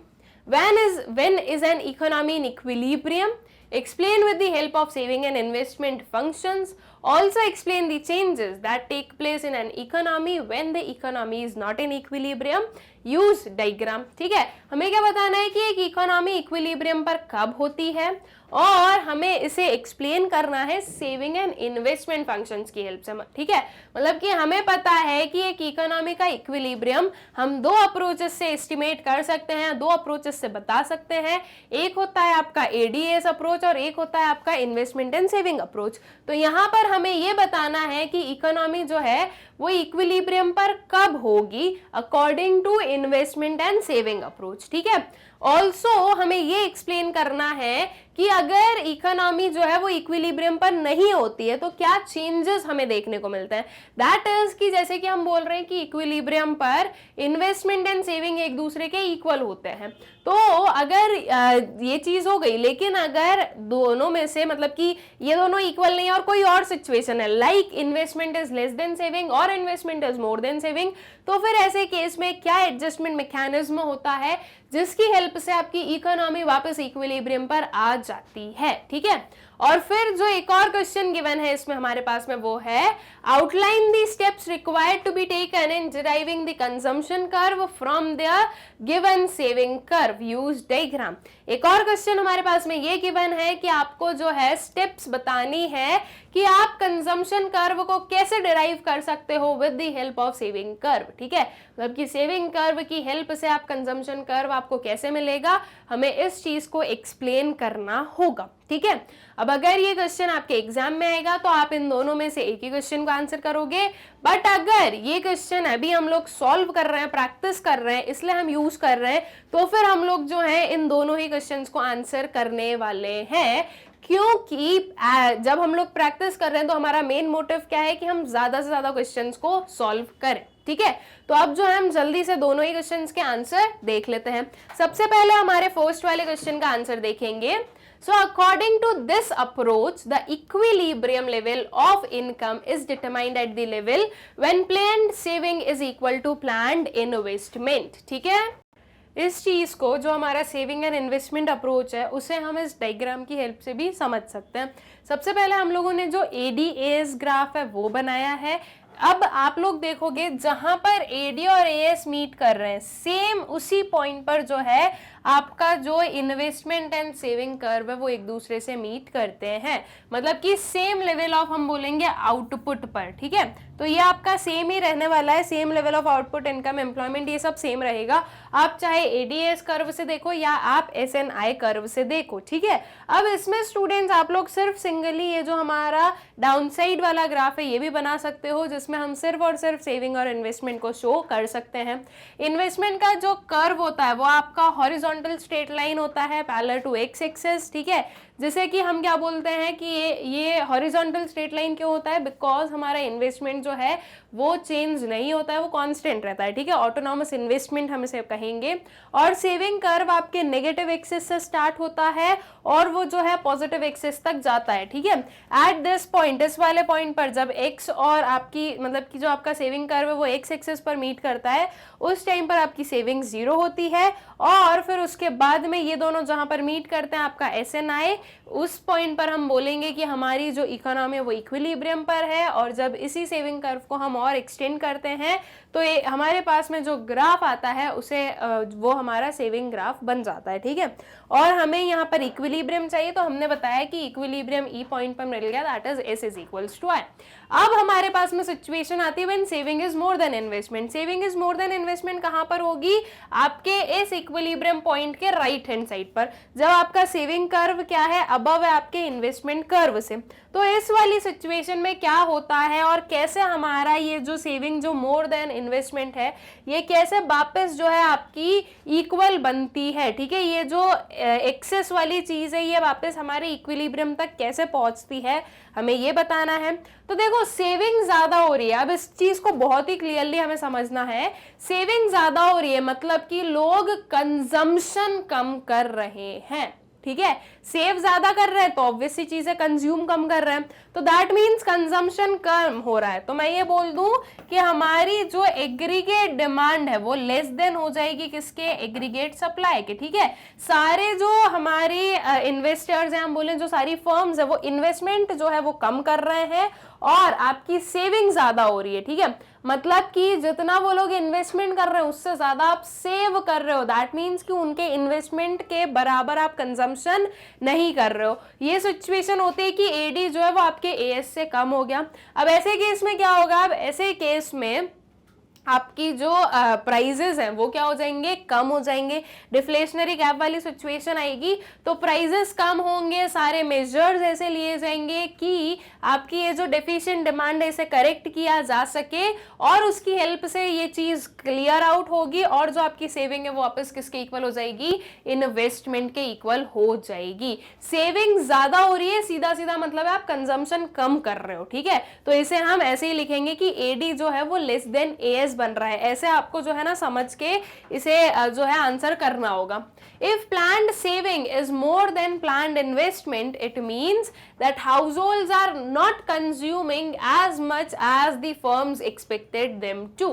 when is an economy in equilibrium? Explain with the help of saving and investment functions. Also explain the changes that take place in an economy when the economy is not in equilibrium. Use diagram. ठीक है, हमें क्या बताना है कि एक economy equilibrium पर कब होती है और हमें इसे एक्सप्लेन करना है सेविंग एंड इन्वेस्टमेंट फंक्शंस की हेल्प से। ठीक है, मतलब कि हमें पता है कि एक इकोनॉमी का इक्विलिब्रियम हम दो अप्रोचेस से एस्टिमेट कर सकते हैं, दो अप्रोचेस से बता सकते हैं। एक होता है आपका एडीएस अप्रोच और एक होता है आपका इन्वेस्टमेंट एंड सेविंग अप्रोच। तो यहाँ पर हमें ये बताना है कि इकोनॉमी जो है वो इक्विलिब्रियम पर कब होगी according to investment and saving approach. ठीक है, ऑल्सो हमें ये एक्सप्लेन करना है कि अगर इकोनॉमी जो है वो इक्विलिब्रियम पर नहीं होती है तो क्या चेंजेस हमें देखने को मिलते हैं। दैट इज कि जैसे कि हम बोल रहे हैं कि इक्विलिब्रियम पर इन्वेस्टमेंट एंड सेविंग एक दूसरे के इक्वल होते हैं, तो अगर ये चीज हो गई, लेकिन अगर दोनों में से मतलब कि ये दोनों इक्वल नहीं है और कोई और सिचुएशन है like investment is less than saving और investment is more than saving, तो फिर ऐसे केस में क्या एडजस्टमेंट मैकेनिज्म होता है जिसकी हेल्प से आपकी इकोनॉमी वापस इक्विलिब्रियम पर आ जाती है। ठीक है, और फिर जो एक और क्वेश्चन गिवन है इसमें हमारे पास में वो है outline the steps required to be taken in deriving the consumption curve from the given saving curve, use diagram. एक और क्वेश्चन हमारे पास में ये गिवन है कि आपको जो है स्टेप्स बतानी है कि आप कंजम्पशन कर्व को कैसे डिराइव कर सकते हो with the help of saving curve. ठीक है, मतलब कि सेविंग कर्व की हेल्प से आप कंजम्पशन कर्व आपको कैसे मिलेगा, हमें इस चीज को एक्सप्लेन करना होगा। ठीक है, अब अगर ये क्वेश्चन आपके एग्जाम में आएगा तो आप इन दोनों में से एक ही क्वेश्चन को आंसर करोगे, बट अगर ये क्वेश्चन अभी हम लोग सॉल्व कर रहे हैं, प्रैक्टिस कर रहे हैं, इसलिए हम यूज कर रहे हैं, तो फिर हम लोग जो है इन दोनों ही क्वेश्चंस को आंसर करने वाले हैं, क्योंकि जब हम लोग प्रैक्टिस कर रहे हैं तो हमारा मेन मोटिव क्या है कि हम ज्यादा से ज्यादा क्वेश्चंस को सॉल्व करें। ठीक है, तो अब जो है हम जल्दी से दोनों ही क्वेश्चंस के आंसर देख लेते हैं। सबसे पहले हमारे फर्स्ट वाले क्वेश्चन का आंसर देखेंगे। So according to this approach, the equilibrium level of income is determined at the level when planned saving is equal to planned investment. ठीक है, इस चीज को जो हमारा सेविंग एंड इन्वेस्टमेंट अप्रोच है उसे हम इस डायग्राम की हेल्प से भी समझ सकते हैं। सबसे पहले हम लोगों ने जो एडीएस ग्राफ है वो बनाया है। अब आप लोग देखोगे जहां पर एडी और एएस मीट कर रहे हैं, सेम उसी पॉइंट पर जो है आपका जो इन्वेस्टमेंट एंड सेविंग कर्व है वो एक दूसरे से मीट करते हैं, मतलब कि सेम लेवल ऑफ हम बोलेंगे आउटपुट पर। ठीक है, तो ये आपका सेम ही रहने वाला है, same level of output, income, employment, ये सब सेम रहेगा। आप चाहे एडीएस कर्व से देखो या आप एसएनआई कर्व से देखो। ठीक है, अब इसमें स्टूडेंट्स आप लोग सिर्फ सिंगली ये जो हमारा डाउन साइड वाला ग्राफ है ये भी बना सकते हो, जिसमें हम सिर्फ और सिर्फ सेविंग और इन्वेस्टमेंट को शो कर सकते हैं। इन्वेस्टमेंट का जो कर्व होता है वो आपका हॉरिजॉन्टल स्ट्रेट लाइन होता है पैरेलल टू एक्स एक्सिस। ठीक है, जैसे कि हम क्या बोलते हैं कि ये हॉरिजॉन्टल स्ट्रेट लाइन क्यों होता है, बिकॉज हमारा इन्वेस्टमेंट जो है वो चेंज नहीं होता है, वो कांस्टेंट रहता है। ठीक है, ऑटोनॉमस इन्वेस्टमेंट हम इसे कहेंगे। और सेविंग कर्व आपके नेगेटिव एक्सिस से स्टार्ट होता है और वो जो है पॉजिटिव एक्सिस तक जाता है। ठीक है, एट दिस पॉइंट, इस वाले पॉइंट पर जब एक्स और आपकी मतलब कि जो आपका सेविंग कर्व है वो एक्स एक्सिस पर मीट करता है, उस टाइम पर आपकी सेविंग 0 होती है। और फिर उसके बाद में ये दोनों जहां पर मीट करते हैं आपका एसएनआई, उस पॉइंट पर हम बोलेंगे कि हमारी जो इकोनॉमी है वो इक्विलिब्रियम पर है। और जब इसी सेविंग कर्व को हम और एक्सटेंड करते हैं तो ये हमारे पास में जो ग्राफ आता है उसे वो हमारा सेविंग ग्राफ बन जाता है। ठीक है, और हमें यहाँ पर इक्विलिब्रियम चाहिए, तो हमने बताया कि इक्विलिब्रियम ई पॉइंट पर मिल गया, that is S is equals to I. अब हमारे पास में सिचुएशन आती है when saving is more than investment. Saving is more than investment कहां पर होगी, आपके इस इक्विलिब्रियम पॉइंट के राइट हैंड साइड पर, जब आपका सेविंग कर्व क्या है, अबव है आपके इन्वेस्टमेंट कर्व से। तो इस वाली सिचुएशन में क्या होता है और कैसे हमारा ये जो सेविंग जो मोर देन इन्वेस्टमेंट है ये कैसे वापस जो है आपकी इक्वल बनती है। ठीक है, ये जो एक्सेस वाली चीज है ये वापस हमारे इक्विलिब्रियम तक कैसे पहुंचती है, हमें ये बताना है। तो देखो सेविंग ज्यादा हो रही है, अब इस चीज को बहुत ही क्लियरली हमें समझना है। सेविंग ज्यादा हो रही है मतलब कि लोग कंजम्पशन कम कर रहे हैं। ठीक है, सेव ज्यादा कर रहे हैं तो ऑब्वियसली चीज है कंज्यूम कम कर रहे हैं, तो दैट मीन्स कंजम्पशन कम हो रहा है। तो मैं ये बोल दूं कि हमारी जो एग्रीगेट डिमांड है वो लेस देन हो जाएगी किसके, एग्रीगेट सप्लाई के। ठीक है, सारे जो हमारे इन्वेस्टर्स हैं, हम बोले जो सारी फर्म्स है वो इन्वेस्टमेंट जो है वो कम कर रहे हैं और आपकी सेविंग ज्यादा हो रही है। ठीक है, मतलब कि जितना वो लोग इन्वेस्टमेंट कर रहे हैं उससे ज्यादा आप सेव कर रहे हो, दैट मीन्स कि उनके इन्वेस्टमेंट के बराबर आप कंजम्पशन नहीं कर रहे हो। ये सिचुएशन होती है कि एडी जो है वो आपके एएस से कम हो गया। अब ऐसे केस में क्या होगा, अब ऐसे केस में आपकी जो प्राइजेस हैं वो क्या हो जाएंगे, कम हो जाएंगे, डिफ्लेशनरी गैप वाली सिचुएशन आएगी तो प्राइजेस कम होंगे, सारे मेजर्स ऐसे लिए जाएंगे कि आपकी ये जो डेफिशिएंट डिमांड है इसे करेक्ट किया जा सके और उसकी हेल्प से ये चीज क्लियर आउट होगी और जो आपकी सेविंग है वो वापस किसके इक्वल हो जाएगी, इन्वेस्टमेंट के इक्वल हो जाएगी। सेविंग ज्यादा हो रही है, सीधा सीधा मतलब आप कंजम्पशन कम कर रहे हो। ठीक है, तो इसे हम ऐसे ही लिखेंगे कि एडी जो है वो लेस देन एएस बन रहा है, ऐसे आपको जो है ना समझ के इसे जो है आंसर करना होगा। If planned saving is more than planned investment, it means that households are not consuming as much as the firms expected them to.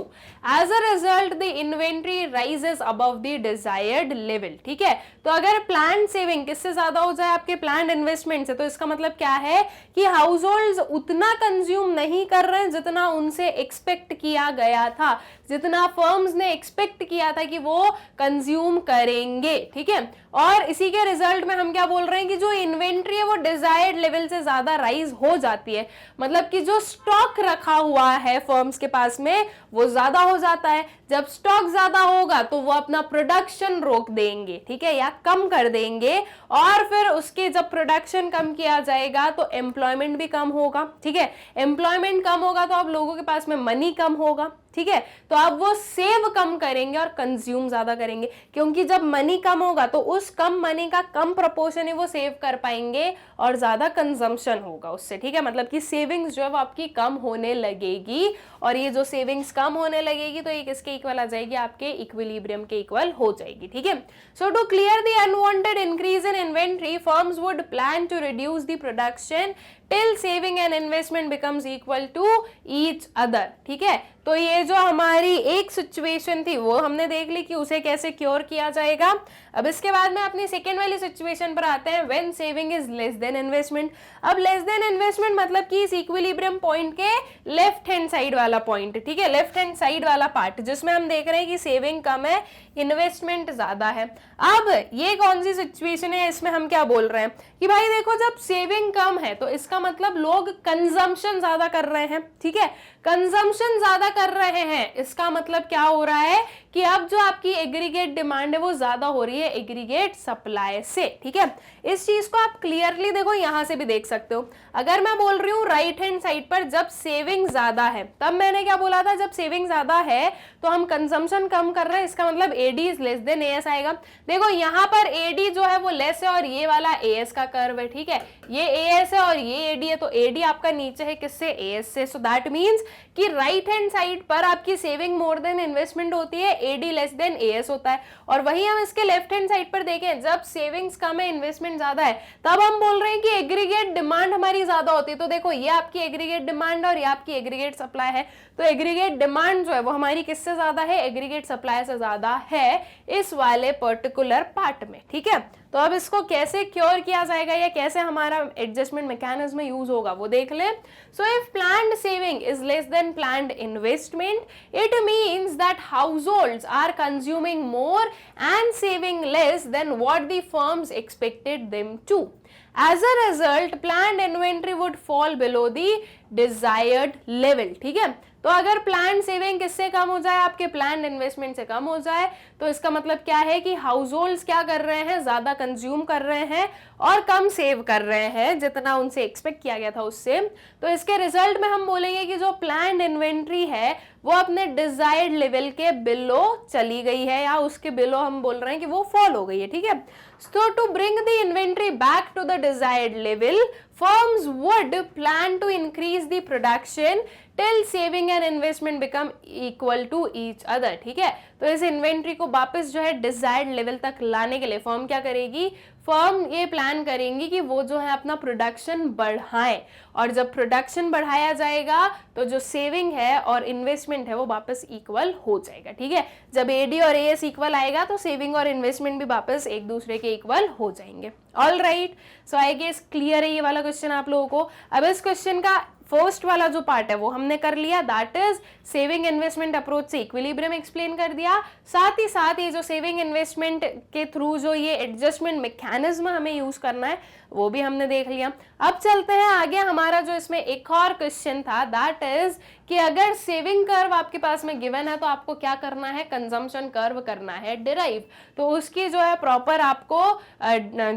As a result, the inventory rises above the desired level. ठीक है, तो अगर planned saving किससे ज्यादा हो जाए आपके planned investment से, तो इसका मतलब क्या है कि households उतना consume नहीं कर रहे हैं जितना उनसे expect किया गया था, जितना फर्म्स ने एक्सपेक्ट किया था कि वो कंज्यूम करेंगे। ठीक है, और इसी के रिजल्ट में हम क्या बोल रहे हैं कि जो इन्वेंट्री है वो डिजायर्ड लेवल से ज्यादा राइज हो जाती है, मतलब कि जो स्टॉक रखा हुआ है फर्म्स के पास में वो ज्यादा हो जाता है। जब स्टॉक ज्यादा होगा तो वो अपना प्रोडक्शन रोक देंगे, ठीक है, या कम कर देंगे, और फिर उसके जब प्रोडक्शन कम किया जाएगा तो एम्प्लॉयमेंट भी कम होगा। ठीक है, एम्प्लॉयमेंट कम होगा तो अब लोगों के पास में मनी कम होगा। ठीक है, तो अब वो सेव कम करेंगे और कंज्यूम ज्यादा करेंगे, क्योंकि जब मनी कम होगा तो उस कम मनी का कम प्रोपोर्शन ही वो सेव कर पाएंगे और ज्यादा कंजम्पशन होगा उससे। ठीक है, मतलब कि सेविंग्स जो है वो आपकी कम होने लगेगी, और ये जो सेविंग्स कम होने लगेगी तो ये किसके इक्वल आ जाएगी, आपके इक्विलिब्रियम के इक्वल हो जाएगी। ठीक है, so to clear the unwanted increase in inventory, firms would plan to reduce the production till saving and investment becomes equal to each other। ठीक है, तो ये जो हमारी एक सिचुएशन थी वो हमने देख ली कि उसे कैसे क्योर किया जाएगा। अब इसके बाद में अपनी सेकेंड वाली सिचुएशन पर आते हैं, when saving is less then investment. अब लेस देन इन्वेस्टमेंट मतलब कि इस इक्विलिब्रियम पॉइंट के लेफ्ट हैंड साइड वाला पॉइंट, ठीक है, लेफ्ट हैंड साइड वाला पार्ट जिसमें हम देख रहे हैं कि सेविंग कम है, इन्वेस्टमेंट ज्यादा है। अब ये कौन सी सिचुएशन है, इसमें हम क्या बोल रहे हैं कि भाई देखो जब सेविंग कम है तो इसका मतलब लोग कंजम्पशन ज्यादा कर रहे हैं। ठीक है, कंजम्पशन ज्यादा कर रहे हैं, इसका मतलब क्या हो रहा है कि अब जो आपकी एग्रीगेट डिमांड है वो ज्यादा हो रही है एग्रीगेट सप्लाई से। ठीक है, इस चीज को आप क्लियरली देखो, यहां से भी देख सकते हो। अगर मैं बोल रही हूँ राइट हैंड साइड पर जब सेविंग ज्यादा है, तब मैंने क्या बोला था, जब सेविंग ज्यादा है तो हम कंजम्पशन कम कर रहे हैं, इसका मतलब AD is less than AS आएगा। देखो यहाँ पर एडी जो है वो लेस है और ये वाला एएस का कर्व है। ठीक है, ये एएस है और ये एडी है, तो एडी आपका नीचे है किससे, एएस से। सो दैट मीन्स कि राइट हैंड साइड पर आपकी सेविंग मोर देन इन्वेस्टमेंट होती है, एडी लेस देन एएस होता है। और वही हम इसके लेफ्ट हैंड साइड पर देखें, जब सेविंग्स कम है इन्वेस्टमेंट ज्यादा है, तब हम बोल रहे हैं कि एग्रीगेट डिमांड हमारी ज्यादा होती है। तो देखो ये आपकी एग्रीगेट डिमांड और ये आपकी एग्रीगेट सप्लाई है, तो एग्रीगेट डिमांड जो है वो हमारी किससे ज्यादा है, एग्रीगेट सप्लाई से ज्यादा है इस वाले पर्टिकुलर पार्ट में। ठीक है, तो अब इसको कैसे क्योर किया जाएगा या कैसे हमारा एडजस्टमेंट मैकेनिज्म यूज होगा वो देख लें। So if planned saving is less than planned investment, it means that households are consuming more and saving less than what the firms expected them to. As a result, planned inventory would fall below the desired level। ठीक है, तो अगर plan saving किससे कम हो जाए, आपके plan investment से कम हो जाए, तो इसका मतलब क्या है कि हाउसहोल्ड्स क्या कर रहे हैं, ज्यादा कंज्यूम कर रहे हैं और कम सेव कर रहे हैं जितना उनसे एक्सपेक्ट किया गया था उससे। तो इसके रिजल्ट में हम बोलेंगे कि जो प्लान इन्वेंट्री है वो अपने डिजायर्ड लेवल के बिलो चली गई है, या उसके बिलो हम बोल रहे हैं कि वो फॉल हो गई है। ठीक है, so to bring the inventory back to the desired level, firms would plan to increase the production till saving and investment become equal to each other। ठीक है, तो इस इन्वेंट्री को वापस जो है डिजायर्ड लेवल तक लाने के लिए फर्म क्या करेगी, फर्म ये प्लान करेंगी कि वो जो है अपना प्रोडक्शन बढ़ाएं, और जब प्रोडक्शन बढ़ाया जाएगा तो जो सेविंग है और इन्वेस्टमेंट है वो वापस इक्वल हो जाएगा। ठीक है, जब एडी और एएस इक्वल आएगा तो सेविंग और इन्वेस्टमेंट भी वापस एक दूसरे के इक्वल हो जाएंगे। All right, so I guess clear है ये वाला क्वेश्चन आप लोगों को। अब इस क्वेश्चन का फर्स्ट वाला जो पार्ट है वो हमने कर लिया, that is saving investment approach से इक्विलिब्रियम एक्सप्लेन कर दिया। साथ ही साथ ये जो सेविंग इन्वेस्टमेंट के थ्रू जो ये एडजस्टमेंट मैकेनिज्म हमें यूज करना है वो भी हमने देख लिया। अब चलते हैं आगे, हमारा जो इसमें एक और क्वेश्चन था, दैट इज कि अगर सेविंग कर्व आपके पास में गिवन है तो आपको क्या करना है, कंजम्पशन कर्व करना है डिराइव। तो उसकी जो है प्रॉपर आपको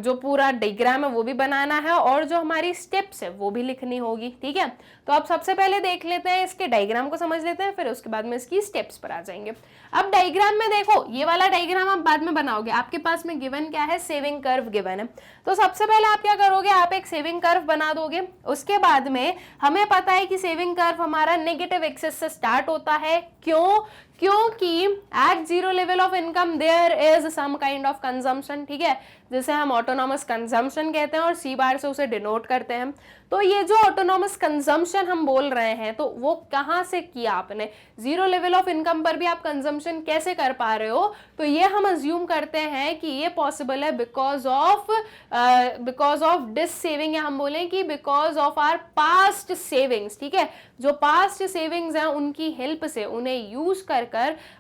जो पूरा डायग्राम है वो भी बनाना है और जो हमारी स्टेप्स है वो भी लिखनी होगी। ठीक है, तो अब सबसे पहले देख लेते हैं, इसके डायग्राम को समझ लेते हैं, फिर उसके बाद में इसकी स्टेप्स पर आ जाएंगे। अब डायग्राम में देखो, ये वाला डायग्राम आप बाद में बनाओगे, आपके पास में गिवन क्या है, सेविंग कर्व गिवन है। तो सबसे पहले आप क्या करोगे, आप एक सेविंग कर्व बना दोगे। उसके बाद में हमें पता है कि सेविंग कर्व हमारा नेगेटिव एक्सिस से स्टार्ट होता है। क्यों? क्योंकि at zero level of income there is some kind of consumption. ठीक है, जिसे हम ऑटोनॉमस कंजम्पशन कहते हैं और सी बार से उसे डिनोट करते हैं। तो ये जो ऑटोनॉमस कंजम्पशन हम बोल रहे हैं तो वो कहाँ से किया आपने, जीरो लेवल ऑफ इनकम पर भी आप कंजम्पशन कैसे कर पा रहे हो? तो ये हम अज्यूम करते हैं कि ये पॉसिबल है बिकॉज ऑफ डिस सेविंग, या हम बोलें कि because of our past savings. ठीक है, जो पास्ट सेविंग्स हैं उनकी हेल्प से, उन्हें यूज कर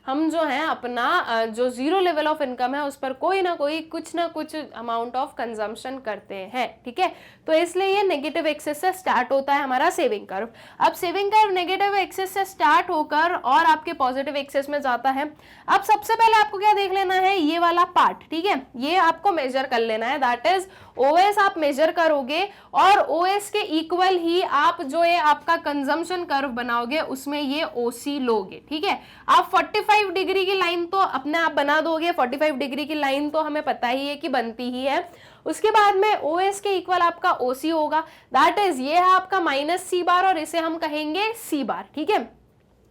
हम जो है अपना जो जीरो लेवल ऑफ इनकम है उस पर कोई ना कोई कुछ ना कुछ अमाउंट ऑफ कंजम्पशन करते हैं। ठीक है, तो इसलिए ये नेगेटिव एक्सिस से स्टार्ट होता है हमारा सेविंग कर्व। अब सेविंग कर्व नेगेटिव एक्सिस से स्टार्ट होकर और आपके पॉजिटिव एक्सिस में जाता है। अब सबसे पहले आपको क्या देख लेना है, ये वाला पार्ट। ठीक है, ये आपको मेजर कर लेना है, दैट इज ओएस आप मेजर करोगे और ओएस के इक्वल ही आप जो है आपका कंजम्पशन कर्व बनाओगे, उसमें ये ओसी लोगे। ठीक है, आप 45 डिग्री की लाइन तो अपने आप बना दोगे, 45 डिग्री की लाइन तो हमें पता ही है कि बनती ही है। उसके बाद में OS के इक्वल आपका OC होगा, दैट इज ये है आपका माइनस सी बार और इसे हम कहेंगे सी बार। ठीक है,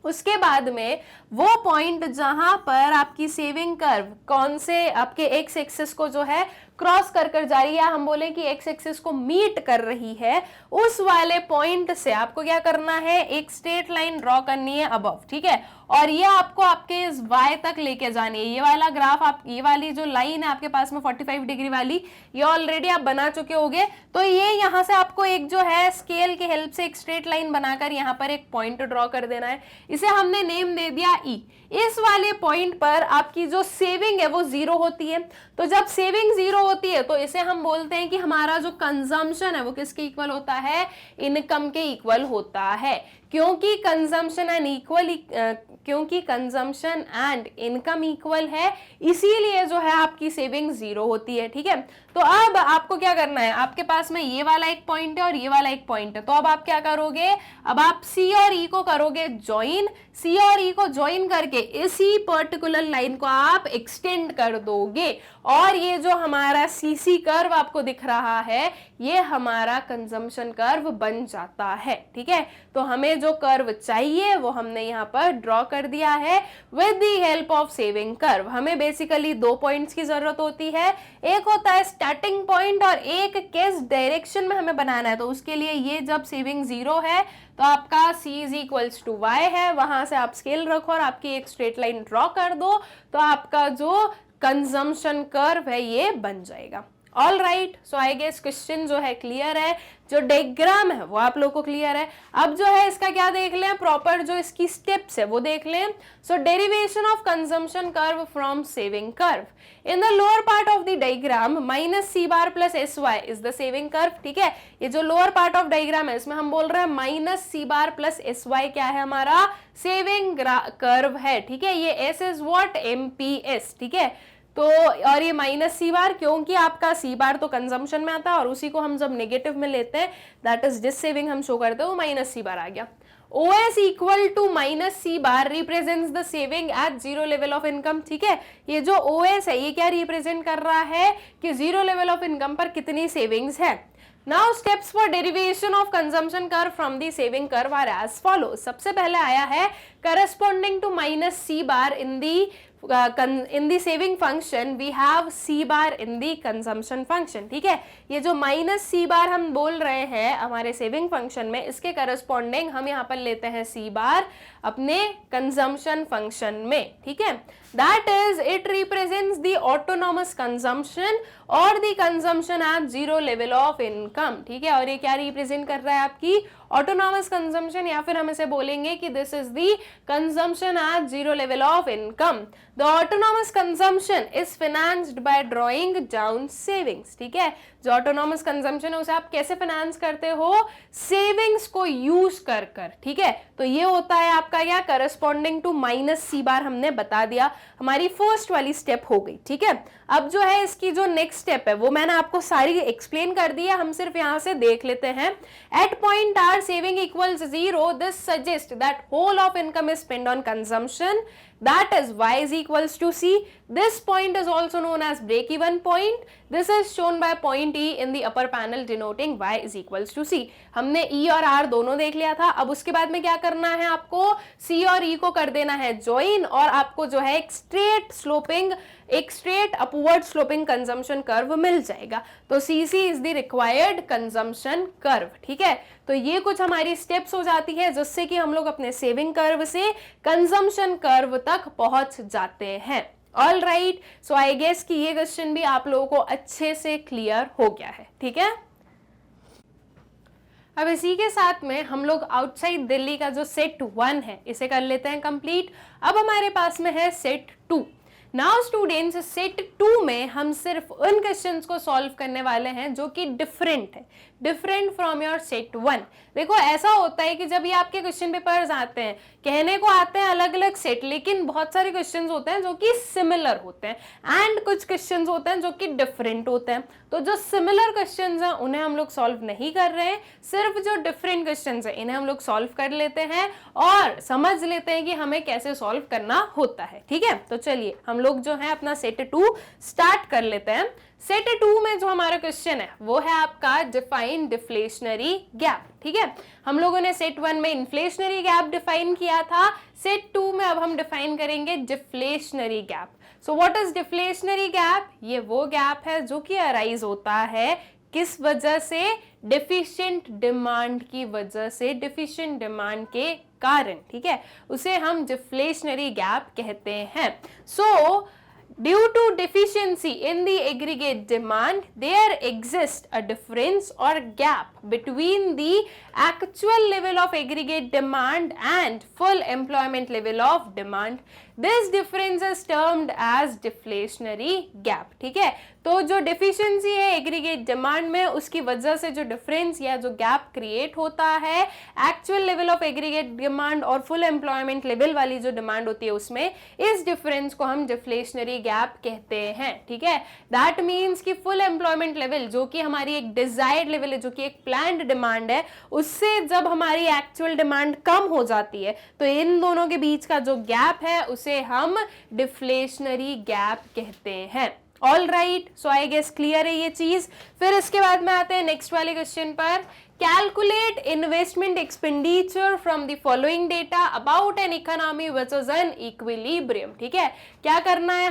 उसके बाद में वो पॉइंट जहां पर आपकी सेविंग कर्व कौन से आपके एक्स एक्सिस को जो है क्रॉस कर जा रही है, हम बोले कि एक्स एक्सिस को मीट कर रही है, उस वाले पॉइंट से आपको क्या करना है, एक स्ट्रेट लाइन ड्रॉ करनी है अबव। ठीक है, और ये आपको आपके इस y तक लेके जानी है। ये वाला ग्राफ आप, ये वाली जो लाइन है आपके पास में 45 डिग्री वाली, ये ऑलरेडी आप बना चुके होगे। तो ये यहाँ से आपको एक जो है स्केल की हेल्प से एक स्ट्रेट लाइन बनाकर यहाँ पर एक पॉइंट ड्रॉ कर देना है। इसे हमने नेम दे दिया ई। इस वाले पॉइंट पर आपकी जो सेविंग है वो जीरो होती है। तो जब सेविंग जीरो होती है तो इसे हम बोलते हैं कि हमारा जो कंजम्पशन है वो किसके इक्वल होता है, इनकम के इक्वल होता है। क्योंकि कंजम्पशन एंड इनकम इक्वल है, इसीलिए जो है आपकी सेविंग जीरो होती है। ठीक है, तो अब आपको क्या करना है, आपके पास में ये वाला एक पॉइंट है और ये वाला एक पॉइंट है। तो अब आप क्या करोगे, अब आप सी और ई को करोगे ज्वाइन, सी और ई को ज्वाइन करके इसी पर्टिकुलर लाइन को आप एक्सटेंड कर दोगे और ये जो हमारा सीसी कर्व आपको दिख रहा है ये हमारा कंजम्पशन कर्व बन जाता है। ठीक है, तो हमें जो कर्व चाहिए वो हमने यहाँ पर ड्रॉ कर दिया है with the help of saving curve. हमें बेसिकली दो पॉइंट्स की जरूरत होती है, एक होता है स्टार्टिंग पॉइंट और एक किस डायरेक्शन में हमें बनाना है। तो उसके लिए ये जब सेविंग जीरो है तो आपका c is equals to y है, वहां से आप स्केल रखो और आपकी एक स्ट्रेट लाइन ड्रॉ कर दो तो आपका जो कंजम्पशन कर्व है ये बन जाएगा। All right, so I guess question जो है क्लियर है, जो डायग्राम है वो आप लोग को क्लियर है। अब जो है इसका क्या देख लें, प्रॉपर जो इसकी स्टेप्स है वो देख लें। So derivation of consumption curve from saving curve. In the lower part of the diagram minus C bar plus S Y is the saving curve. ठीक है, ये जो लोअर पार्ट ऑफ डायग्राम है इसमें हम बोल रहे हैं minus C bar plus S Y क्या है, हमारा सेविंग कर्व है। ठीक है, ये एस इज व्हाट, एमपीएस। ठीक है, तो और ये माइनस सी बार, क्योंकि आपका सी बार तो कंजम्पशन में आता है और उसी को हम जब नेगेटिव में लेते हैं दैट इज डिस सेविंग हम शो करते हैं, वो माइनस सी बार आ गया। OS equal to minus C bar represents the saving at zero level of income. ठीक है, ये जो OS है ये क्या रिप्रेजेंट कर रहा है कि जीरो लेवल ऑफ इनकम पर कितनी सेविंग्स है। Now steps for derivation of consumption curve from the saving curve are as follow. सबसे पहले आया है corresponding to minus C bar in the saving function we have C bar in the consumption function. ठीक है, ये जो minus C bar हम बोल रहे हैं हमारे सेविंग फंक्शन में, इसके करस्पॉन्डिंग हम यहाँ पर लेते हैं C bar अपने कंजम्पशन फंक्शन में. ठीक है, that is it represents the autonomous consumption और the consumption at zero level of income. ठीक है, और ये क्या रिप्रेजेंट कर रहा है आपकी ऑटोनॉमस कंजम्पशन, या फिर हम इसे बोलेंगे कि this is the consumption at zero level of income. The autonomous consumption is financed by drawing down savings. ठीक है, जो ऑटोनॉमस कंजम्पशन है उसे आप कैसे फाइनेंस करते हो, सेविंग्स को यूज कर कर. ठीक है, तो ये होता है आपका क्या, करस्पॉन्डिंग टू माइनस सी बार हमने बता दिया, हमारी फर्स्ट वाली स्टेप हो गई. ठीक है, अब जो है इसकी जो नेक्स्ट स्टेप है वो मैंने आपको सारी एक्सप्लेन कर दी है, हम सिर्फ यहां से देख लेते हैं. At point R saving equals 0, this suggests that whole of income is spent on consumption, that is y is equals to C. This point is also known as break even point. This is shown by point E in the upper panel denoting y is equals to C. हमने E और R दोनों देख लिया था. अब उसके बाद में क्या करना है, आपको C और E को कर देना है ज्वाइन, और आपको जो है एक straight upward sloping consumption curve मिल जाएगा. तो CC is the required consumption curve. ठीक है, तो ये कुछ हमारी स्टेप्स हो जाती है जिससे कि हम लोग अपने सेविंग कर्व से कंजम्पशन कर्व तक पहुंच जाते हैं. All right, so I guess कि ये क्वेश्चन भी आप लोगों को अच्छे से क्लियर हो गया है. ठीक है, अब इसी के साथ में हम लोग आउटसाइड दिल्ली का जो सेट 1 है इसे कर लेते हैं कंप्लीट. अब हमारे पास में है सेट 2. नाउ स्टूडेंट्स, सेट 2 में हम सिर्फ उन क्वेश्चंस को सॉल्व करने वाले हैं जो कि डिफरेंट है, डिफरेंट फ्रॉम योर सेट 1. देखो ऐसा होता है कि जब ये आपके क्वेश्चन पेपर्स आते हैं, कहने को आते हैं अलग अलग सेट, लेकिन बहुत सारे क्वेश्चंस होते हैं जो कि सिमिलर होते हैं एंड कुछ क्वेश्चंस होते हैं जो कि डिफरेंट होते हैं. तो जो सिमिलर क्वेश्चंस हैं उन्हें हम लोग सॉल्व नहीं कर रहे हैं, सिर्फ जो डिफरेंट क्वेश्चंस हैं इन्हें हम लोग सॉल्व कर लेते हैं और समझ लेते हैं कि हमें कैसे सॉल्व करना होता है. ठीक है, तो चलिए हम लोग जो है अपना सेट 2 स्टार्ट कर लेते हैं. सेट 2 में जो हमारा क्वेश्चन है वो है आपका डिफाइन डिफ्लेशनरी गैप. ठीक है, हम लोगों ने सेट 1 में इन्फ्लेशनरी गैप डिफाइन किया था, सेट 2 में अब हम डिफाइन करेंगे deflationary gap. So what is deflationary gap? ये वो गैप है जो कि अराइज होता है किस वजह से, डेफिशिएंट डिमांड की वजह से, डेफिशिएंट डिमांड के कारण. ठीक है, उसे हम डिफ्लेशनरी गैप कहते हैं. सो due to deficiency in the aggregate demand, there exists a difference or gap between the actual level of aggregate demand and full employment level of demand. This difference is termed as deflationary gap. ठीक है, तो जो deficiency है aggregate demand में, उसकी वजह से जो difference या जो gap create होता है actual level of aggregate demand और full employment level वाली जो demand होती है उसमें, इस difference को हम deflationary gap कहते हैं. ठीक है, that means कि full employment level जो कि हमारी एक desired level है, जो कि एक planned demand है, उससे जब हमारी actual demand कम हो जाती है तो इन दोनों के बीच का जो gap है उसे हम डिफ्लेशनरी गैप कहते हैं. All right, so I guess clear है ये चीज. फिर इसके बाद में आते हैं नेक्स्ट वाले क्वेश्चन पर. Calculate investment expenditure from the following data about an economy which is in equilibrium. ठीक है, क्या करना है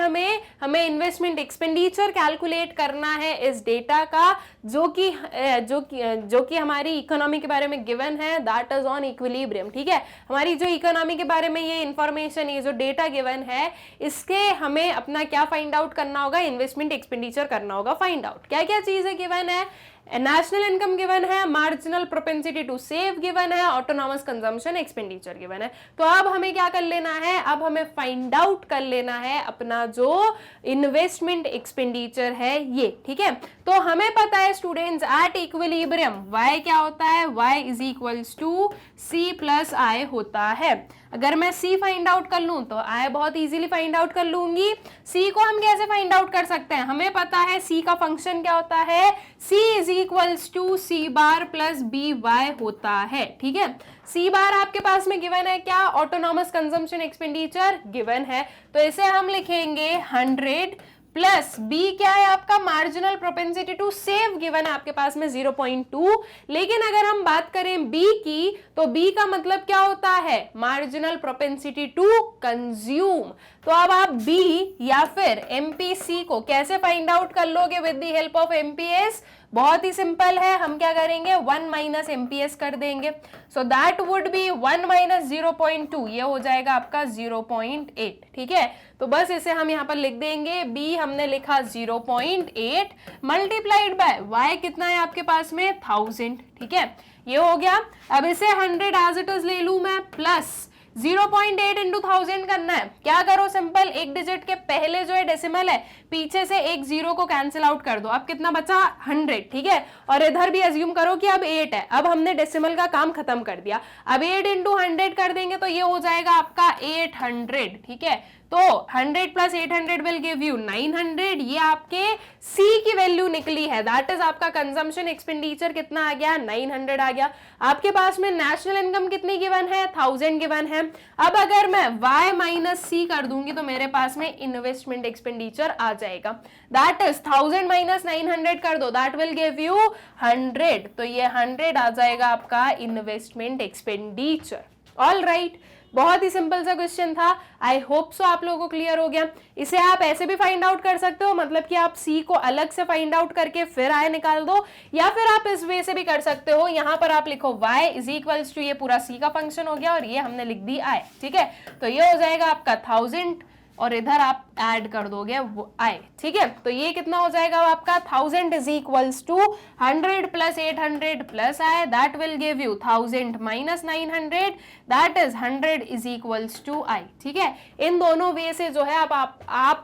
हमें इन्वेस्टमेंट एक्सपेंडिचर कैलकुलेट करना है इस डेटा का जो कि हमारी इकोनॉमी के बारे में गिवन है, दैट इज ऑन इक्विलिब्रियम. ठीक है, हमारी जो इकोनॉमी के बारे में ये इंफॉर्मेशन, ये जो डेटा गिवन है, इसके हमें अपना क्या फाइंड आउट करना होगा, इन्वेस्टमेंट एक्सपेंडिचर करना होगा फाइंड आउट. क्या क्या चीजें गिवन है, नेशनल इनकम गिवन है, marginal propensity to save given है, ऑटोनॉमस कंजम्पशन एक्सपेंडिचर गिवन है. तो अब हमें क्या कर लेना है, अब हमें फाइंड आउट कर लेना है अपना जो इन्वेस्टमेंट एक्सपेंडिचर है ये. ठीक है, तो हमें पता है स्टूडेंट्स एट इक्विलिब्रियम y क्या होता है, y is equals to c plus i होता है. अगर मैं c फाइंड आउट कर लूं तो i बहुत इजीली फाइंड आउट कर लूंगी. c को हम कैसे फाइंड आउट कर सकते हैं, हमें पता है c का फंक्शन क्या होता है, c is equals to c bar plus by होता है. ठीक है, c बार आपके पास में गिवन है क्या, ऑटोनॉमस कंजम्पशन एक्सपेंडिचर गिवन है, तो इसे हम लिखेंगे 100 प्लस बी क्या है आपका marginal propensity to save given है आपके पास में 0.2, लेकिन अगर हम बात करें बी की तो बी का मतलब क्या होता है मार्जिनल प्रोपेंसिटी टू कंज्यूम। तो अब आप बी या फिर एमपीसी को कैसे फाइंड आउट कर लोगे with the help of MPS? बहुत ही सिंपल है, हम क्या करेंगे 1 माइनस एमपीएस कर देंगे, so that would be 1 minus 0.2, ये हो जाएगा आपका 0.8। ठीक है, तो बस इसे हम यहाँ पर लिख देंगे, बी हमने लिखा 0.8 मल्टीप्लाइड बाय y कितना है आपके पास में 1000। ठीक है, ये हो गया। अब इसे 100 एज इट इज ले लू मैं, प्लस 0.8 इंटू 1000 करना है। क्या करो सिंपल, एक डिजिट के पहले जो है डेसिमल है, पीछे से एक जीरो को कैंसिल आउट कर दो, अब कितना बचा 100। ठीक है, और इधर भी अज्यूम करो कि अब 8 है, अब हमने डेसिमल का काम खत्म कर दिया। अब 8 इंटू 100 कर देंगे तो ये हो जाएगा आपका 800। ठीक है, तो 100 प्लस 800 विल गिव यू 900। ये आपके सी की वैल्यू निकली है, दैट इज आपका कंजम्पशन एक्सपेंडिचर कितना आ गया 900 आ गया। आपके पास में नेशनल इनकम कितनी गिवन है 1000 गिवन है। अब अगर मैं y माइनस सी कर दूंगी तो मेरे पास में इन्वेस्टमेंट एक्सपेंडिचर आ जाएगा, दैट इज 1000 माइनस 900 कर दो, दैट विल गिव यू 100। तो ये 100 आ जाएगा आपका इन्वेस्टमेंट एक्सपेंडिचर। ऑल राइट, बहुत ही सिंपल सा क्वेश्चन था, आई होप सो आप लोगों को क्लियर हो गया। इसे आप ऐसे भी फाइंड आउट कर सकते हो, मतलब कि आप सी को अलग से फाइंड आउट करके फिर आई निकाल दो, या फिर आप इस वे से भी कर सकते हो, यहां पर आप लिखो y इज इक्वल्स टू, ये पूरा सी का फंक्शन हो गया और ये हमने लिख दी i। ठीक है, तो ये हो जाएगा आपका 1000 और इधर आप ऐड कर दोगे आई। ठीक है, तो ये कितना हो जाएगा आपका 1000 is equals to 100 plus 800 plus I, that will give you 1000 minus 900, that is 100 is equals to I. ठीक है, इन दोनों वे से जो है आप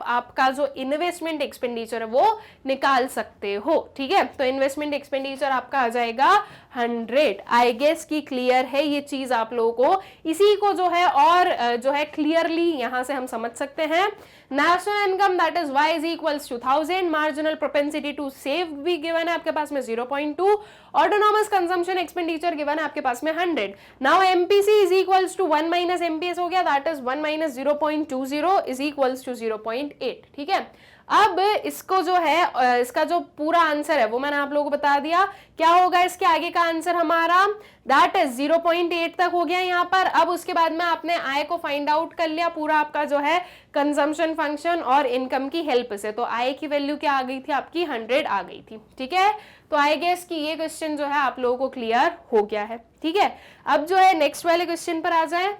आपका जो इन्वेस्टमेंट एक्सपेंडिचर है वो निकाल सकते हो। ठीक है, तो इन्वेस्टमेंट एक्सपेंडिचर आपका आ जाएगा 100। आई गेस की क्लियर है ये चीज आप लोगों को, इसी को जो है और जो है क्लियरली यहां से हम समझ सकते हैं। National income that is y is equals to 1000, marginal propensity to save भी गिवन है आपके पास में 0.2, ऑटोनॉमस कंजम्पशन एक्सपेंडिचर गिवन है आपके पास में 100। Now MPC is equals to 1 minus MPS हो गया, that is 1 minus 0.20 is equals to 0.8। ठीक है, अब इसको जो है इसका जो पूरा आंसर है वो मैंने आप लोगों को बता दिया, क्या होगा इसके आगे का आंसर हमारा, दैट इज 0.8 तक हो गया यहाँ पर। अब उसके बाद में आपने आय को फाइंड आउट कर लिया पूरा आपका जो है कंजम्पशन फंक्शन और इनकम की हेल्प से, तो आय की वैल्यू क्या आ गई थी आपकी 100 आ गई थी। ठीक है, तो आई गेस कि ये क्वेश्चन जो है आप लोगों को क्लियर हो गया है। ठीक है, अब जो है नेक्स्ट वाले क्वेश्चन पर आ जाए।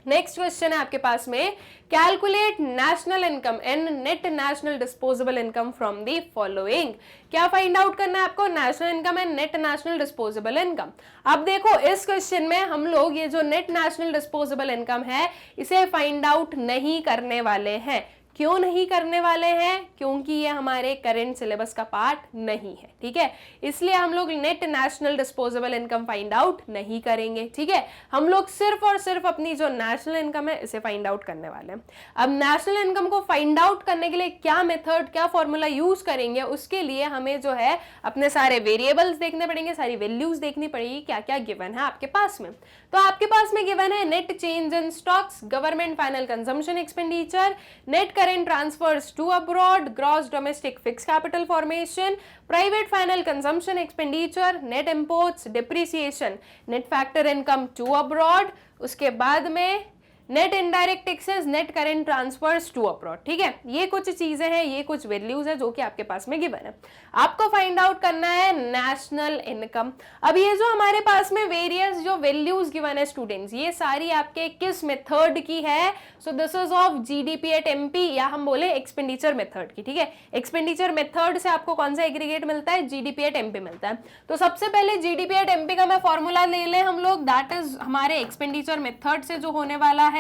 नेक्स्ट क्वेश्चन है आपके पास में, calculate national income and net national disposable income from the following. क्या फाइंड आउट करना है आपको, national income and net national disposable income. अब देखो इस क्वेश्चन में हम लोग ये जो नेट नेशनल डिस्पोजेबल इनकम है इसे फाइंड आउट नहीं करने वाले हैं। क्यों नहीं करने वाले हैं, क्योंकि ये हमारे करंट सिलेबस का पार्ट नहीं है। ठीक है, इसलिए हम लोग net national disposable income find out नहीं करेंगे। ठीक है, हम लोग सिर्फ और सिर्फ अपनी जो नेशनल इनकम है इसे फाइंड आउट करने वाले हैं। अब नेशनल इनकम को फाइंड आउट करने के लिए क्या मेथड, क्या फॉर्मूला यूज करेंगे, उसके लिए हमें जो है अपने सारे वेरिएबल्स देखने पड़ेंगे, सारी वैल्यूज देखनी पड़ेगी, क्या क्या गिवन है आपके पास में। तो आपके पास में गिवन है net change in stocks, government final consumption expenditure, net current transfers to abroad, gross domestic fixed capital formation, private final consumption expenditure, net imports, depreciation, net factor income to abroad, उसके बाद में net indirect taxes, net current transfers to abroad. ठीक है, ये कुछ चीजें हैं, ये कुछ वैल्यूज है जो कि आपके पास में गिवन है। आपको फाइंड आउट करना है नेशनल इनकम। अब ये जो हमारे पास में वेरियस जो वैल्यूज गिवन है स्टूडेंट्स, ये सारी आपके किस मेथड की है, so this is of GDP at MP, या हम बोले एक्सपेंडिचर मेथड की। ठीक है, एक्सपेंडिचर मेथड से आपको कौन सा एग्रीगेट मिलता है, जीडीपी एट एमपी मिलता है। तो सबसे पहले जीडीपी एट एमपी का मैं फॉर्मूला ले लें हम लोग, दैट इज हमारे एक्सपेंडिचर मेथड से जो होने वाला है,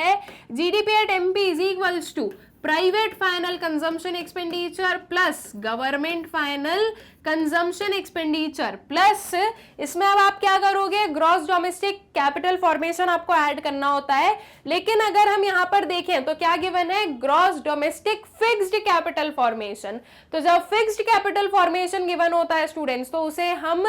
GDP at MP is equals to private final consumption expenditure plus government final consumption expenditure plus, इसमें अब आप क्या करोगे, ग्रॉस डोमेस्टिक कैपिटल फॉर्मेशन आपको ऐड करना होता है। लेकिन अगर हम यहां पर देखें तो क्या गिवन है, gross domestic fixed capital formation. तो जब फिक्स्ड कैपिटल फॉर्मेशन गिवन होता है स्टूडेंट्स, तो उसे हम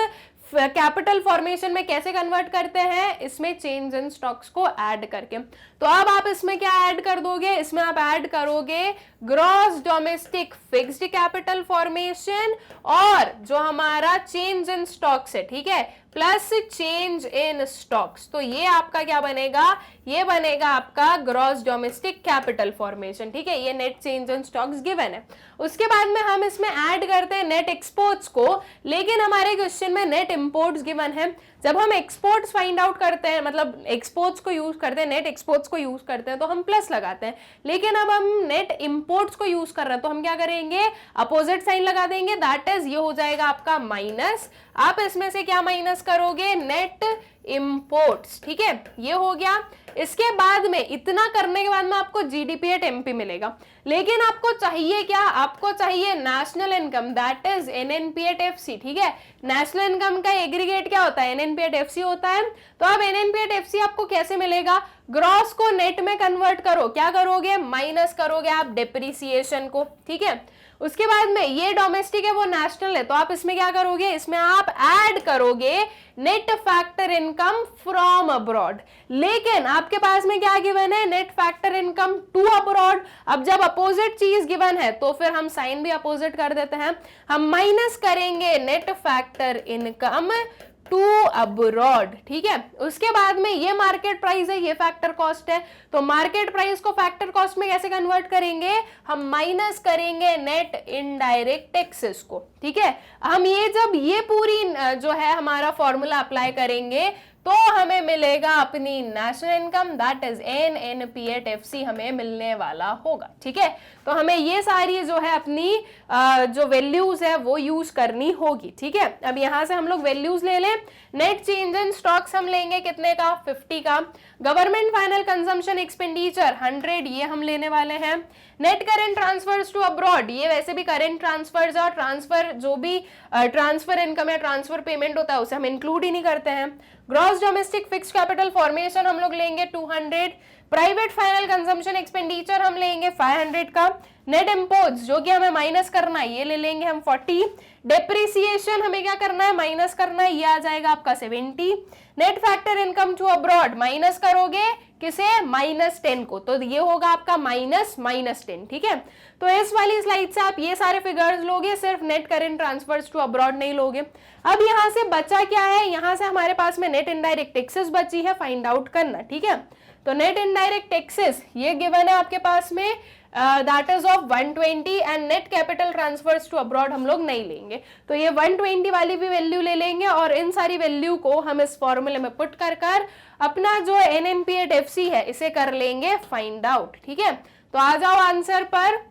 कैपिटल फॉर्मेशन में कैसे कन्वर्ट करते हैं, इसमें चेंज इन स्टॉक्स को ऐड करके। तो अब आप इसमें क्या ऐड कर दोगे, इसमें आप ऐड करोगे gross domestic fixed capital formation और जो हमारा चेंज इन स्टॉक्स है, ठीक है, प्लस चेंज इन स्टॉक्स। तो ये आपका क्या बनेगा, ये बनेगा आपका ग्रॉस डोमेस्टिक कैपिटल फॉर्मेशन, ठीक है, ये net change in stocks given है। उसके बाद में हम इसमें ऐड करते हैं नेट एक्सपोर्ट्स को, लेकिन हमारे क्वेश्चन में नेट इंपोर्ट्स गिवन है। जब हम एक्सपोर्ट्स फाइंड आउट करते हैं, मतलब एक्सपोर्ट्स को यूज करते हैं, नेट एक्सपोर्ट्स को यूज करते हैं तो हम प्लस लगाते हैं, लेकिन अब हम नेट इंपोर्ट्स को यूज कर रहे हैं तो हम क्या करेंगे, अपोजिट साइन लगा देंगे, दैट इज ये हो जाएगा आपका माइनस। आप इसमें से क्या माइनस करोगे, नेट इंपोर्ट्स, ठीक है, ये हो गया। इसके बाद में इतना करने के बाद में आपको जीडीपी एट एमपी मिलेगा, लेकिन आपको चाहिए क्या, आपको चाहिए national income, that is NNP at FC, ठीक है। नेशनल इनकम का एग्रीगेट क्या होता है, एनएनपी एट एफसी होता है। तो अब एनएनपी एट एफसी आपको कैसे मिलेगा, ग्रॉस को नेट में कन्वर्ट करो, क्या करोगे, माइनस करोगे आप डेप्रिसिएशन को, ठीक है। उसके बाद में ये डोमेस्टिक है वो नेशनल है, तो आप इसमें क्या करोगे, इसमें आप ऐड करोगे net factor income from abroad, लेकिन आपके पास में क्या गिवन है, net factor income to abroad. अब जब अपोजिट चीज गिवन है तो फिर हम साइन भी अपोजिट कर देते हैं, हम माइनस करेंगे net factor income to abroad, ठीक है। उसके बाद में ये मार्केट प्राइस है, ये फैक्टर कॉस्ट है, तो मार्केट प्राइस को फैक्टर कॉस्ट में कैसे कन्वर्ट करेंगे, हम माइनस करेंगे नेट इनडायरेक्ट टैक्सेस को, ठीक है। हम ये जब ये पूरी जो है हमारा फॉर्मूला अप्लाई करेंगे तो हमें मिलेगा अपनी national income, that is NNP at FC हमें मिलने वाला होगा, ठीक है। तो हमें ये सारी जो है अपनी जो वैल्यूज है वो यूज करनी होगी, ठीक है। अब यहां से हम लोग वैल्यूज ले लें, नेट चेंज इन स्टॉक्स हम लेंगे कितने का, 50 का। गवर्नमेंट फाइनल कंजम्पशन एक्सपेंडिचर 100, ये हम लेने वाले हैं। Net current transfers to abroad, ये वैसे भी करेंट ट्रांसफर्स और ट्रांसफर जो भी ट्रांसफर इनकम या ट्रांसफर पेमेंट होता है उसे हम इंक्लूड ही नहीं करते हैं। Gross domestic fixed capital formation हम लोग लेंगे 200, प्राइवेट फाइनल कंजम्पशन एक्सपेंडिचर हम लेंगे 500 का। नेट इंपोर्ट्स जो कि हमें माइनस करना है ये ले लेंगे हम 40। डेप्रिसिएशन हमें क्या करना है, माइनस करना है, ये आ जाएगा आपका 70। Net factor income to abroad minus करोगे किसे, -10 को, तो ये होगा आपका -10, ठीक है। तो इस वाली स्लाइड से आप ये सारे फिगर्स लोगे, सिर्फ net current transfers to abroad नहीं लोगे। अब यहां से बचा क्या है, यहां से हमारे पास में नेट इनडायरेक्ट टैक्सेस बची है, फाइंड आउट करना, ठीक है। तो नेट इनडायरेक्ट टैक्सेस ये गिवन है आपके पास में, that is of 120 and net capital transfers to abroad हम लोग नहीं लेंगे, तो ये 120 वाली भी वैल्यू ले लेंगे और इन सारी वैल्यू को हम इस फॉर्मूले में पुट कर अपना जो एनएनपी एट एफसी है इसे कर लेंगे फाइंड आउट, ठीक है। तो आ जाओ आंसर पर,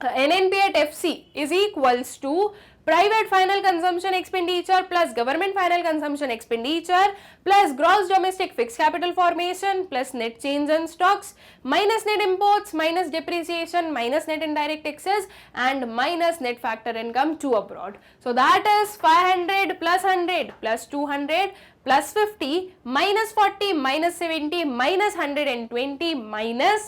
NNP at FC is equals to private final consumption expenditure plus government final consumption expenditure plus gross domestic fix capital formation plus net change in stocks minus net imports minus depreciation minus net indirect taxes and minus net factor income to abroad. So that is 500 plus 100 plus 200 plus 50 minus 40 minus 70 minus 120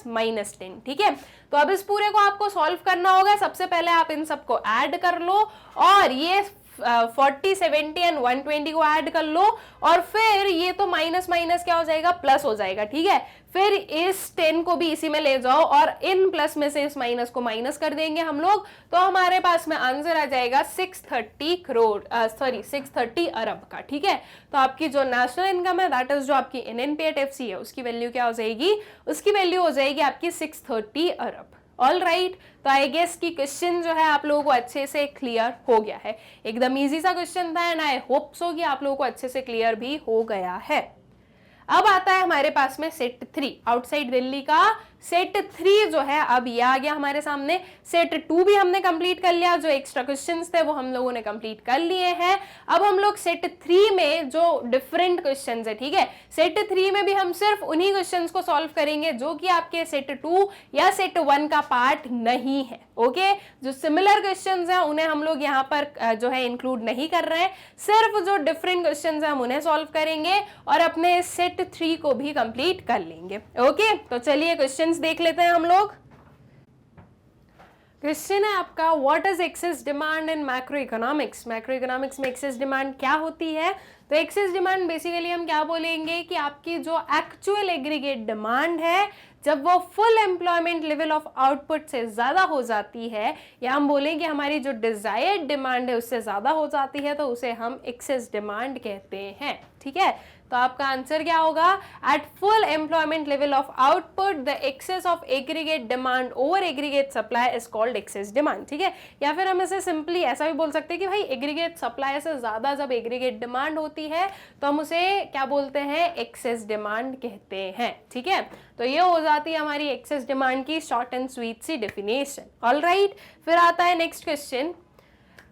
minus 10, ठीक है। तो अब इस पूरे को आपको solve करना होगा। सबसे पहले आप इन सबको ऐड कर लो और ये 40, 70 एंड 120 को ऐड कर लो और फिर ये तो माइनस माइनस क्या हो जाएगा, प्लस हो जाएगा, ठीक है। फिर इस 10 को भी इसी में ले जाओ और इन प्लस में से इस माइनस को माइनस कर देंगे हम लोग, तो हमारे पास में आंसर आ जाएगा 630 अरब का, ठीक है। तो आपकी जो नेशनल इनकम है दैट इज जो आपकी एनएनपी एट एफसी है उसकी वैल्यू क्या हो जाएगी, उसकी वैल्यू हो जाएगी आपकी 630 अरब। ऑल राइट, तो आई गेस की क्वेश्चन जो है आप लोगों को अच्छे से क्लियर हो गया है। एकदम इजी सा क्वेश्चन था एंड आई होप सो कि आप लोगों को अच्छे से क्लियर भी हो गया है। अब आता है हमारे पास में सेट 3 आउटसाइड दिल्ली का। सेट 3 जो है अब ये आ गया हमारे सामने। सेट 2 भी हमने कंप्लीट कर लिया, जो एक्स्ट्रा क्वेश्चंस थे वो हम लोगों ने कंप्लीट कर लिए हैं। अब हम लोग सेट 3 में जो डिफरेंट क्वेश्चंस है, ठीक है, सेट 3 में भी हम सिर्फ उन्हीं क्वेश्चंस को सॉल्व करेंगे जो कि आपके सेट 2 या सेट 1 का पार्ट नहीं है। ओके, जो सिमिलर क्वेश्चंस हैं उन्हें हम लोग यहाँ पर जो है इंक्लूड नहीं कर रहे हैं, सिर्फ जो डिफरेंट क्वेश्चंस हैं हम उन्हें सॉल्व करेंगे और अपने सेट 3 को भी कंप्लीट कर लेंगे। ओके, तो चलिए क्वेश्चंस देख लेते हैं हम लोग। क्वेश्चन है आपका, what is excess demand in macro economics. Macro economics में एक्सेस डिमांड क्या होती है? तो एक्सेस डिमांड बेसिकली हम क्या बोलेंगे कि आपकी जो एक्चुअल एग्रीगेट डिमांड है जब वो full employment level of output से ज्यादा हो जाती है, या हम बोलेंगे हमारी जो डिजायर्ड डिमांड है उससे ज्यादा हो जाती है, तो उसे हम एक्सेस डिमांड कहते हैं। ठीक है, तो आपका आंसर क्या होगा? At full employment level of output the excess of aggregate demand over aggregate supply is called excess demand. ठीक है, या फिर हम इसे सिंपली ऐसा भी बोल सकते हैं कि भाई एग्रीगेट सप्लाई से ज्यादा जब एग्रीगेट डिमांड होती है तो हम उसे क्या बोलते हैं? एक्सेस डिमांड कहते हैं। ठीक है, तो ये हो जाती है हमारी एक्सेस डिमांड की शॉर्ट एंड स्वीट सी डेफिनेशन। ऑलराइट, फिर आता है next question,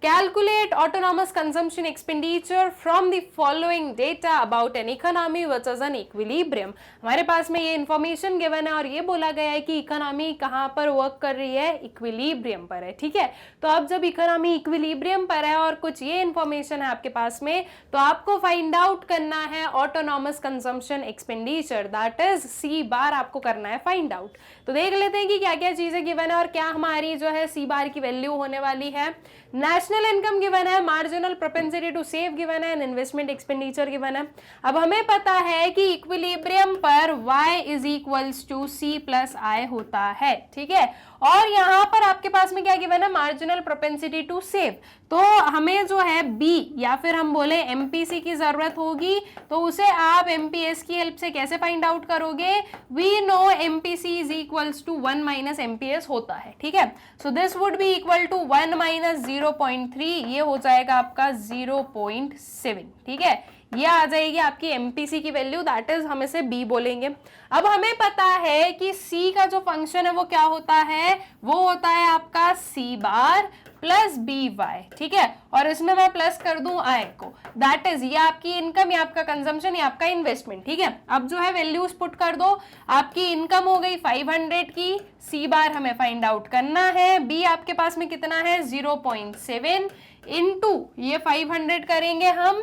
Calculate autonomous consumption expenditure from the following data about an economy which is an equilibrium। हमारे पास में ये इंफॉर्मेशन गिवन है और ये बोला गया है कि इकोनॉमी कहाँ पर वर्क कर रही है? इक्विलिब्रियम पर है। ठीक है, तो अब जब इकोनॉमी इक्विलिब्रियम पर है और कुछ ये इंफॉर्मेशन है आपके पास में, तो आपको फाइंड आउट करना है autonomous consumption expenditure, that is C bar आपको करना है फाइंड आउट। तो देख लेते हैं कि क्या क्या चीजें गिवन है और क्या हमारी जो है सी बार की वैल्यू होने वाली है। नेशनल इनकम गिवन है, marginal propensity to save given है, इन्वेस्टमेंट एक्सपेंडिचर गिवन है। अब हमें पता है कि इक्विलिब्रियम पर y is equals to C plus I होता है। ठीक है, और यहाँ पर आपके पास में क्या गिवन है? Marginal propensity to save. तो हमें जो है बी या फिर हम बोले एमपीसी की जरूरत होगी, तो उसे आप एमपीएस की हेल्प से कैसे फाइंड आउट करोगे? We know MPC is equals to 1 minus MPS होता है। ठीक है, so this would be equal to 1 minus 0.3, ये हो जाएगा आपका 0.7। ठीक है, ये आ जाएगी आपकी एमपीसी की वैल्यू, दैट इज हम इसे बी बोलेंगे। अब हमें पता है कि सी का जो फंक्शन है वो क्या होता है? वो होता है आपका सी बार प्लस बी वाई। ठीक है, और इसमें मैं प्लस कर दूं आई को, दैट इज ये आपकी इनकम, ये आपका कंजम्पशन, ये आपका इन्वेस्टमेंट। ठीक है, अब जो है वैल्यूज पुट कर दो। आपकी इनकम हो गई 500 की, सी बार हमें फाइंड आउट करना है, बी आपके पास में कितना है? 0.7 इनटू ये 500 करेंगे हम,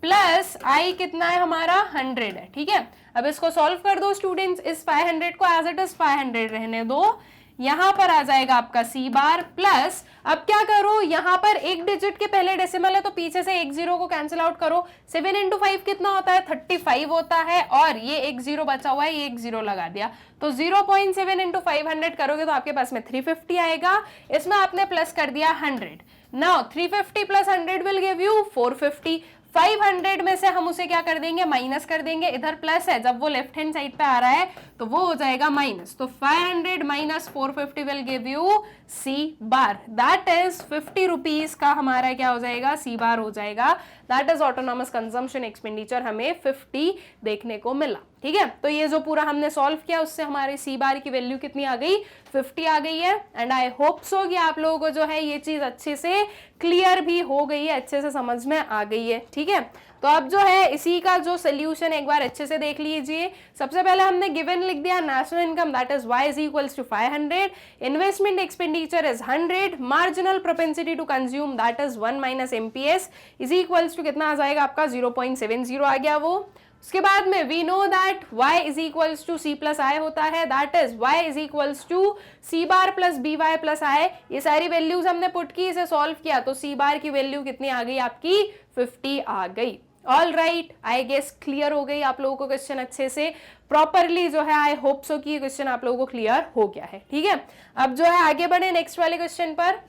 प्लस आई कितना है हमारा? 100 है। ठीक है, अब इसको सॉल्व कर दो स्टूडेंट्स, इस 500 को एज इट इज 500 रहने दो, यहां पर आ जाएगा आपका सी बार प्लस, अब क्या करो, यहां पर एक डिजिट के पहले डेसिमल है तो पीछे से एक जीरो को कैंसिल आउट करो। 7 इंटू 5 कितना होता है? 35 होता है, और ये एक जीरो बचा हुआ है, ये एक जीरो लगा दिया, तो 0.7 इंटू 500 करोगे तो आपके पास में 350 आएगा। इसमें आपने प्लस कर दिया 100, now 350 plus 100 will give you 450। 500 में से हम उसे क्या कर देंगे? माइनस कर देंगे, इधर प्लस है, जब वो लेफ्ट हैंड साइड पे आ रहा है तो वो हो जाएगा माइनस, तो 500 minus 450 will give you C bar, that is 50 rupees का हमारा क्या हो जाएगा? सी बार हो जाएगा, that is autonomous consumption expenditure हमें 50 देखने को मिला। ठीक है, तो ये जो पूरा हमने सॉल्व किया उससे हमारी सी बार की वैल्यू कितनी आ गई? 50 आ गई है। एंड आई होप सो कि आप लोगों को जो है ये चीज अच्छे से क्लियर भी हो गई है, अच्छे से समझ में आ गई है। ठीक है, तो अब जो है इसी का जो सोल्यूशन एक बार अच्छे से देख लीजिए। सबसे पहले हमने गिवन लिख दिया national income that is y is equals to 500, investment expenditure is 100, marginal propensity to consume that is 1 minus MPS is equals to कितना आ जाएगा आपका? 0.70 आ गया वो। उसके बाद में we know that y is equals to C plus I होता है, that is y is equals to C bar plus B Y plus I. ये सारी वैल्यूज हमने पुट की, इसे सॉल्व किया तो सी बार की वैल्यू कितनी आ गई आपकी? 50 आ गई। All right, I guess clear हो गई आप लोगों को क्वेश्चन अच्छे से प्रॉपरली जो है। आई होप सो कि ये क्वेश्चन आप लोगों को क्लियर हो गया है। ठीक है, अब जो है आगे बढ़े नेक्स्ट वाले क्वेश्चन पर।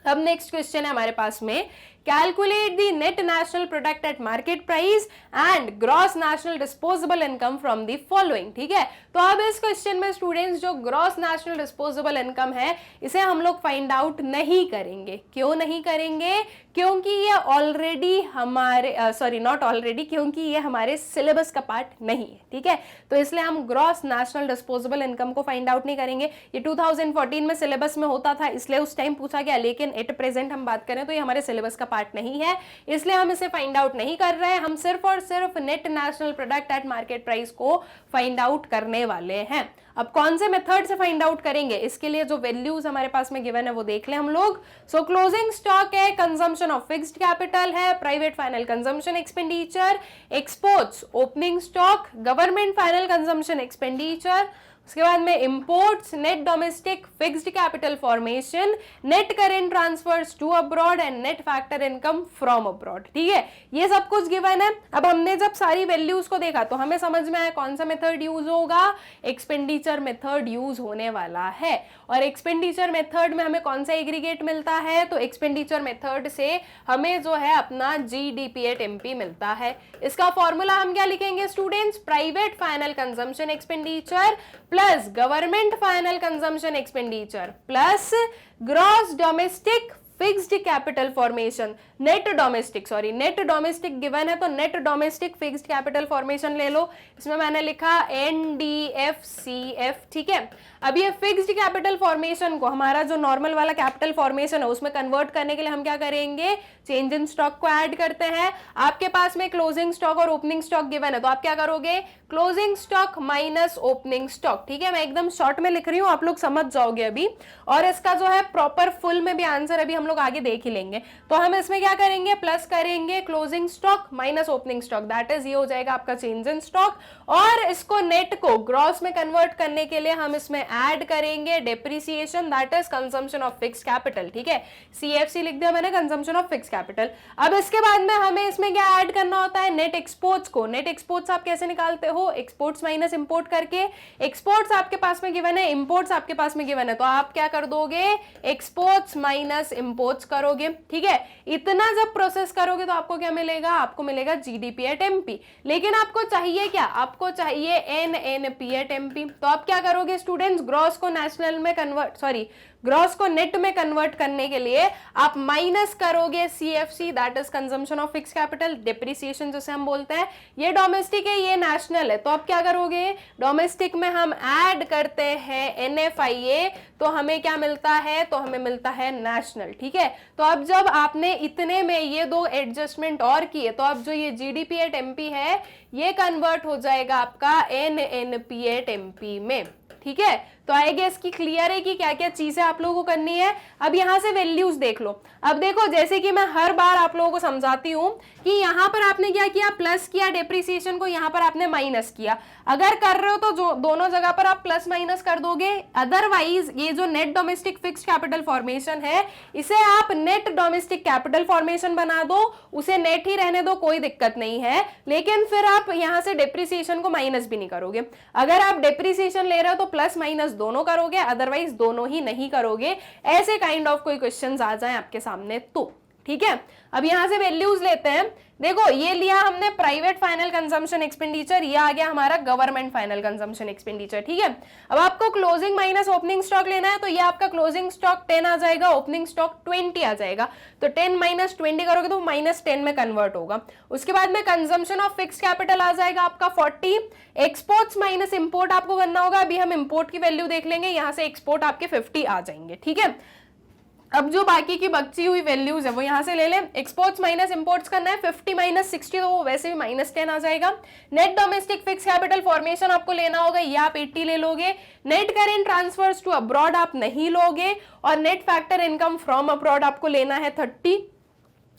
अब नेक्स्ट क्वेश्चन है हमारे पास में, calculate the net national product at market price and gross national disposable income from the following. ठीक है, तो अब इस क्वेश्चन में स्टूडेंट्स जो ग्रॉस नेशनल डिस्पोजेबल इनकम है इसे हम लोग फाइंड आउट नहीं करेंगे। क्यों नहीं करेंगे? क्योंकि ये ऑलरेडी हमारे नॉट ऑलरेडी, क्योंकि ये हमारे सिलेबस का पार्ट नहीं है। ठीक है, तो इसलिए हम ग्रॉस नेशनल डिस्पोजेबल इनकम को फाइंड आउट नहीं करेंगे। ये 2014 में सिलेबस में होता था इसलिए उस टाइम पूछा गया, लेकिन एट प्रेजेंट हम बात करें तो ये हमारे सिलेबस का पार्ट नहीं है, इसलिए हम इसे फाइंड आउट नहीं कर रहे हैं। हम सिर्फ और सिर्फ net national product at market price को फाइंड आउट करने वाले हैं। अब कौन से मेथड से फाइंड आउट करेंगे, इसके लिए जो वैल्यूज हमारे पास में गिवन है वो देख लें हम लोग। सो क्लोजिंग स्टॉक है, कंजम्पशन ऑफ फिक्स्ड कैपिटल है, private final consumption expenditure, exports opening stock, government final consumption expenditure, उसके बाद में imports, net domestic fixed capital formation, net current transfers to abroad and net factor income from abroad. ठीक है, ये सब कुछ given है। अब हमने जब सारी वैल्यूज को देखा तो हमें समझ में आया कौन सा मेथड यूज होगा, एक्सपेंडिचर मेथड यूज होने वाला है। और एक्सपेंडिचर मेथड में हमें कौन सा एग्रीगेट मिलता है, तो एक्सपेंडिचर मेथड से हमें जो है अपना जीडीपी एट एमपी मिलता है। इसका फॉर्मूला हम क्या लिखेंगे students, private final consumption expenditure plus government final consumption expenditure plus gross domestic fixed capital formation, net domestic given है तो net domestic fixed capital formation ले लो। इसमें मैंने लिखा NDFCF। ठीक है, अब ये फिक्स्ड कैपिटल फॉर्मेशन को हमारा जो नॉर्मल वाला कैपिटल फॉर्मेशन है उसमें कन्वर्ट करने के लिए हम क्या करेंगे, चेंज इन स्टॉक को ऐड करते हैं। आपके पास में क्लोजिंग स्टॉक और ओपनिंग स्टॉक गिवन है तो आप क्या करोगे, closing stock minus opening stock. ठीक है, मैं एकदम शॉर्ट में लिख रही हूं, आप लोग समझ जाओगे अभी। और इसका जो है प्रॉपर फुल में भी आंसर अभी हम लोग आगे देख ही लेंगे। तो हम इसमें क्या करेंगे, प्लस करेंगे closing stock minus opening stock, that is ये हो जाएगा आपका चेंज इन स्टॉक। और इसको नेट को ग्रॉस में कन्वर्ट करने के लिए हम इसमें ऐड करेंगे depreciation, that is consumption of fixed capital. ठीक है, CFC लिख दिया मैंने, कंजम्पशन ऑफ फिक्स्ड कैपिटल। अब इसके बाद में हमें इसमें क्या ऐड करना होता है, नेट एक्सपोर्ट्स को। नेट एक्सपोर्ट्स आप कैसे निकालते हो, एक्सपोर्ट्स माइनस इंपोर्ट करके। एक्सपोर्ट्स आपके पास में गिवन है, इंपोर्ट्स आपके पास में गिवन है, तो आप क्या कर दोगे, एक्सपोर्ट्स माइनस इंपोर्ट्स करोगे। ठीक है, इतना जब प्रोसेस करोगे तो आपको क्या मिलेगा, आपको मिलेगा जीडीपी एट एमपी। लेकिन आपको चाहिए क्या, आपको चाहिए NNP एट एमपी। तो आप क्या करोगे स्टूडेंट्स, ग्रॉस को नेशनल में कन्वर्ट, ग्रॉस को नेट में कन्वर्ट करने के लिए आप माइनस करोगे CFC, that is consumption of fixed capital, depreciation जिसे हम बोलते हैं। ये डोमेस्टिक है, ये नेशनल है, तो आप क्या करोगे, डोमेस्टिक में हम ऐड करते हैं NFIA, तो हमें क्या मिलता है, तो हमें मिलता है नेशनल। ठीक है, तो अब जब आपने इतने में ये दो एडजस्टमेंट और किए तो अब जो ये जीडीपी एट एमपी है ये कन्वर्ट हो जाएगा आपका NNP एट एमपी में। ठीक है, तो आई गेस की क्लियर है कि क्या क्या चीजें आप लोगों को करनी है। अब यहां से वैल्यूज देख लो। अब देखो, जैसे कि मैं हर बार आप लोगों को समझाती हूं कि यहां पर आपने क्या किया, प्लस किया डेप्रिसिएशन को, यहां पर आपने माइनस किया। अगर कर रहे हो तो जो दोनों जगह पर आप प्लस माइनस कर दोगे, अदरवाइज ये जो net domestic fixed capital formation है इसे आप नेट डोमेस्टिक कैपिटल फॉर्मेशन बना दो, उसे नेट ही रहने दो, कोई दिक्कत नहीं है। लेकिन फिर आप यहां से डेप्रिसिएशन को माइनस भी नहीं करोगे। अगर आप डेप्रिसिएशन ले रहे हो तो प्लस माइनस दोनों करोगे, अदरवाइज दोनों ही नहीं करोगे। ऐसे काइंड ऑफ कोई क्वेश्चंस आ जाए आपके सामने तो। ठीक है, अब यहां से वैल्यूज लेते हैं। देखो, ये लिया हमने प्राइवेट फाइनल कंजम्पशन एक्सपेंडिचर, ये आ गया हमारा गवर्नमेंट फाइनल कंजम्पशन एक्सपेंडिचर। ठीक है, अब आपको क्लोजिंग माइनस ओपनिंग स्टॉक लेना है, तो ये आपका क्लोजिंग स्टॉक 10 आ जाएगा, ओपनिंग स्टॉक 20 आ जाएगा। तो 10 माइनस 20 करोगे तो -10 में कन्वर्ट होगा। उसके बाद में कंजम्पशन ऑफ फिक्स्ड कैपिटल आ जाएगा आपका 40। एक्सपोर्ट्स माइनस इंपोर्ट आपको करना होगा, अभी हम इंपोर्ट की वैल्यू देख लेंगे, यहां से एक्सपोर्ट आपके 50 आ जाएंगे। ठीक है, अब जो बाकी की बची हुई वैल्यूज है वो यहां से ले लें। एक्सपोर्ट्स माइनस इंपोर्ट्स करना है, 50 माइनस 60 तो वो वैसे भी -10 आ जाएगा। Net domestic fix capital formation आपको लेना होगा, ये आप 80 ले लोगे। Net current transfers to abroad आप नहीं लोगे, और net factor income from abroad आपको लेना है 30,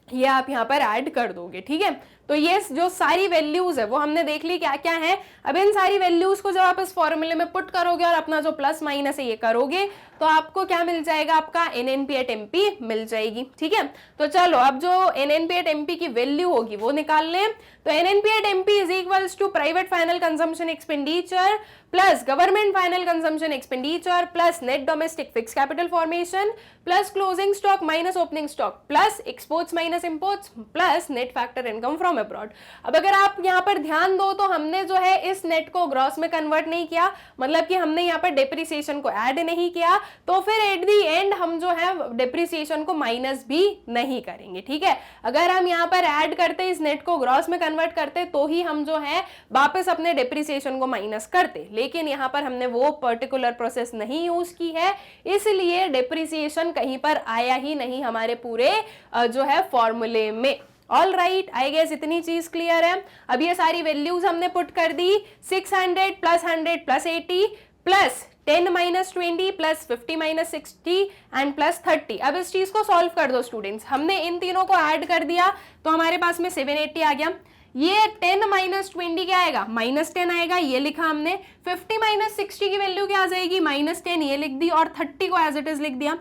ये आप यहाँ पर ऐड कर दोगे। ठीक है, तो ये जो सारी वैल्यूज है वो हमने देख ली क्या क्या है। अब इन सारी वैल्यूज को जब आप इस फॉर्मूले में पुट करोगे और अपना जो प्लस माइनस है ये करोगे तो आपको क्या मिल जाएगा, आपका NNP एट MP मिल जाएगी। ठीक है, तो चलो अब जो NNP एट MP की वैल्यू होगी वो निकाल लें। तो NNP at MP is equals to private final consumption expenditure plus government final consumption expenditure plus net domestic fix capital formation plus closing stock minus opening stock plus exports minus imports plus net factor income from abroad. अब अगर आप यहाँ पर ध्यान दो तो हमने जो है इस नेट को ग्रॉस में कन्वर्ट नहीं किया, मतलब कि हमने यहाँ पर डेप्रिसिएशन को ऐड नहीं किया, तो फिर एट दी एंड हम जो है डेप्रिसिएशन को माइनस भी नहीं करेंगे। ठीक है, अगर हम यहाँ पर ऐड करते, इस नेट को ग्रॉस में कन्वर्ट करते, तो ही हम जो है वापस अपने डेप्रिसिएशन को माइनस करते, लेकिन यहाँ पर हमने वो पर्टिकुलर प्रोसेस नहीं यूज की है, इसलिए डेप्रिसिएशन कहीं पर आया ही नहीं हमारे पूरे जो है फॉर्मूले में। ऑल राइट, आई गेस इतनी चीज क्लियर है। अब ये सारी वैल्यूज हमने पुट कर दी, 600 plus 100 plus 80 plus 10 minus 20 plus 50 minus 60 and plus 30। अब इस चीज को सॉल्व कर दो स्टूडेंट्स। हमने इन तीनों को ऐड कर दिया तो हमारे पास में 780 आ गया। ये 10 माइनस 20 क्या आएगा, -10 आएगा, ये लिखा हमने। 50 माइनस 60 की वैल्यू क्या आ जाएगी, -10, ये लिख दी, और 30 को एज इट इज लिख दिया।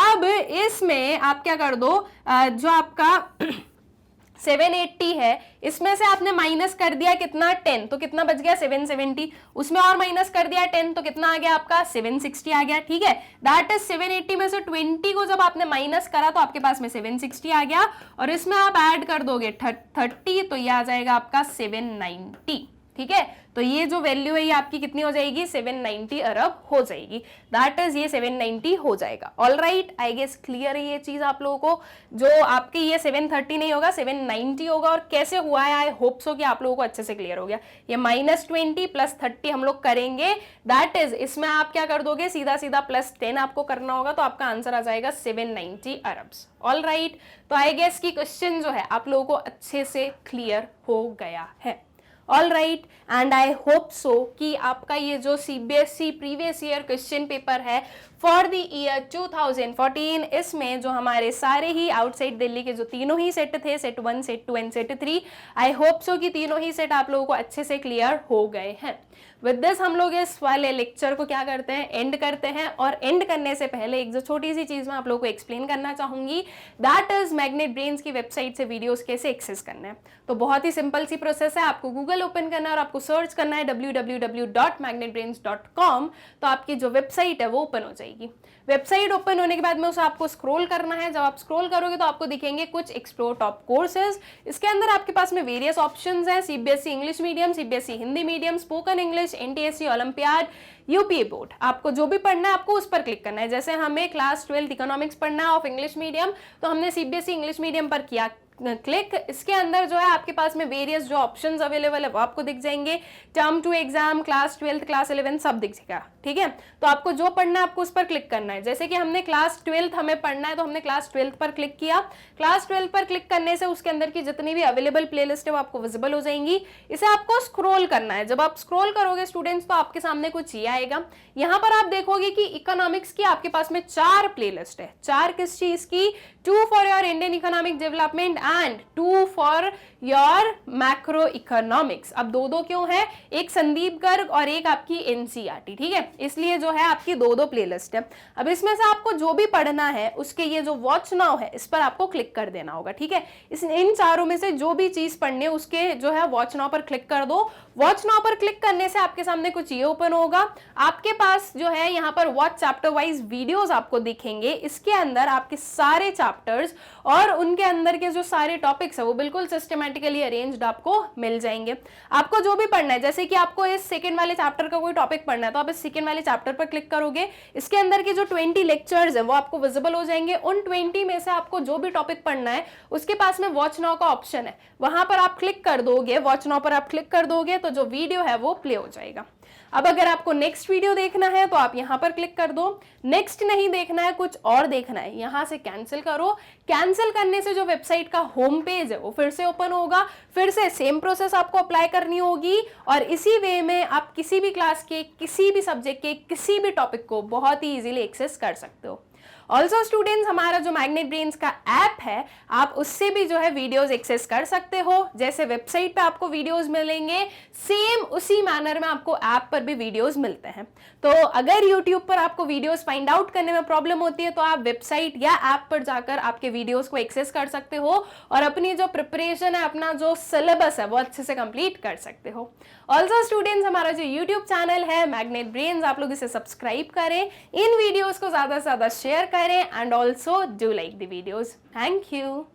अब इसमें आप क्या कर दो, जो आपका 780 है, इसमें से आपने माइनस कर दिया कितना, 10, तो कितना बच गया 770, उसमें और माइनस कर दिया 10, तो कितना आ गया आपका 760 आ गया, ठीक है। दैट इज 780 में से 20 को जब आपने माइनस करा तो आपके पास में 760 आ गया, और इसमें आप ऐड कर दोगे 30, तो ये आ जाएगा आपका 790, ठीक है। तो ये जो वैल्यू है ये आपकी कितनी हो जाएगी, 790 अरब हो जाएगी। दैट इज ये 790 हो जाएगा। All right, I guess clear है ये चीज आप लोगों को। जो आपकी ये 730 नहीं होगा, 790 होगा, और कैसे हुआ है आई होप सो कि आप लोगों को अच्छे से क्लियर हो गया। ये -20 + 30 हम लोग करेंगे, दैट इज इसमें आप क्या कर दोगे, सीधा सीधा +10 आपको करना होगा, तो आपका आंसर आ जाएगा 790 अरब्स। ऑल राइट, तो आई गेस की क्वेश्चन जो है आप लोगों को अच्छे से क्लियर हो गया है। All right, and I hope so कि आपका ये जो CBSE previous year question paper है फॉर द ईयर 2014, इसमें जो हमारे सारे ही आउटसाइड दिल्ली के जो तीनों ही सेट थे, set 1, set 2 and set 3, I hope so कि तीनों ही सेट आप लोगों को अच्छे से क्लियर हो गए हैं। विद दिस हम लोग इस वाले लेक्चर को क्या करते हैं, एंड करते हैं। और एंड करने से पहले एक जो छोटी सी चीज मैं आप लोगों को एक्सप्लेन करना चाहूंगी, दैट इज मैग्नेट ब्रेन्स की वेबसाइट से वीडियोस कैसे एक्सेस करना है। तो बहुत ही सिंपल सी प्रोसेस है, आपको गूगल ओपन करना है और आपको सर्च करना है www.magnetbrains.com, तो आपकी जो वेबसाइट है वो ओपन हो जाएगी। वेबसाइट ओपन होने के बाद में उसे आपको स्क्रॉल करना है। जब आप स्क्रॉल करोगे तो आपको दिखेंगे कुछ एक्सप्लोर टॉप कोर्सेज। इसके अंदर आपके पास में वेरियस ऑप्शंस हैं, CBSE English medium, CBSE Hindi medium, spoken English, NTSC olympiad, UPA board. आपको जो भी पढ़ना है आपको उस पर क्लिक करना है। जैसे हमें क्लास 12 इकोनॉमिक्स पढ़ना है ऑफ इंग्लिश मीडियम, तो हमने CBSE इंग्लिश मीडियम पर किया क्लिक। इसके अंदर जो है आपके पास में वेरियस जो ऑप्शंस अवेलेबल है वो आपको दिख जाएंगे। टर्म 2 एग्जाम, क्लास 12, क्लास 11 सब दिख जाएगा, ठीक है। तो आपको जो पढ़ना है आपको उस पर क्लिक करना है। जैसे कि हमने क्लास 12 हमें पढ़ना है, तो हमने क्लास 12 पर क्लिक किया। क्लास 12 पर क्लिक करने से उसके अंदर की जितनी भी अवेलेबल प्लेलिस्ट है वो आपको विजिबल हो जाएंगी। इसे आपको स्क्रॉल करना है। जब आप स्क्रॉल करोगे स्टूडेंट्स, तो आपके सामने कुछ ये आएगा। यहाँ पर आप देखोगे कि इकोनॉमिक्स की आपके पास में 4 प्लेलिस्ट है। 4 किस चीज की, 2 for your Indian economic development and 2 for your macro economics. अब 2 क्यों है, एक संदीप गर्ग और एक आपकी NCERT, ठीक है, इसलिए जो है आपकी 2 प्लेलिस्ट है। अब इसमें से आपको जो भी पढ़ना है उसके ये जो वॉच नाउ है इस पर आपको क्लिक कर देना होगा, ठीक है। इन चारों में से जो भी चीज पढ़ने है उसके जो है वॉच नाउ पर क्लिक कर दो। वॉच नाउ पर क्लिक करने से आपके सामने कुछ ये ओपन होगा। आपके पास जो है यहाँ पर वॉच चैप्टर वाइज वीडियोस आपको दिखेंगे। इसके अंदर आपके सारे चैप्टर्स और उनके अंदर के जो सारे टॉपिक्स है वो बिल्कुल सिस्टमैटिकली अरेंज्ड आपको मिल जाएंगे। आपको जो भी पढ़ना है, जैसे कि आपको इस सेकंड वाले चैप्टर का कोई टॉपिक पढ़ना है, तो आप इस सेकंड वाले चैप्टर पर क्लिक करोगे। इसके अंदर के जो 20 लेक्चर्स है वो आपको विजिबल हो जाएंगे। उन 20 में से आपको जो भी टॉपिक पढ़ना है उसके पास में वॉच नाउ का ऑप्शन है, वहां पर आप क्लिक कर दोगे। वॉच नाउ पर आप क्लिक कर दोगे तो जो वीडियो है वो प्ले हो जाएगा। अब अगर आपको नेक्स्ट वीडियो देखना है तो आप यहां पर क्लिक कर दो। नेक्स्ट नहीं देखना है, कुछ और देखना है, यहां से कैंसिल करो। कैंसिल करने से जो वेबसाइट का होम पेज है वो फिर से ओपन होगा। फिर से सेम प्रोसेस आपको अप्लाई करनी होगी और इसी वे में आप किसी भी क्लास के, किसी भी सब्जेक्ट के, किसी भी टॉपिक को बहुत ही इजीली एक्सेस कर सकते हो। ऑल्सो स्टूडेंट्स, हमारा जो मैग्नेट ब्रेन्स का ऐप है, आप उससे भी जो है वीडियोस एक्सेस कर सकते हो। जैसे वेबसाइट पे आपको वीडियोस मिलेंगे, सेम उसी मैनर में आपको ऐप पर भी वीडियोस मिलते हैं। तो अगर यूट्यूब पर आपको वीडियोस फाइंड आउट करने में प्रॉब्लम होती है तो आप वेबसाइट या ऐप पर जाकर आपके वीडियोस को एक्सेस कर सकते हो और अपनी जो प्रिपरेशन है, अपना जो सिलेबस है वो अच्छे से कंप्लीट कर सकते हो। ऑल्सो स्टूडेंट्स, हमारा जो यूट्यूब चैनल है मैग्नेट ब्रेन्स, आप लोग इसे सब्सक्राइब करें, इन वीडियोस को ज्यादा से ज्यादा शेयर करें and also do like the videos. Thank you.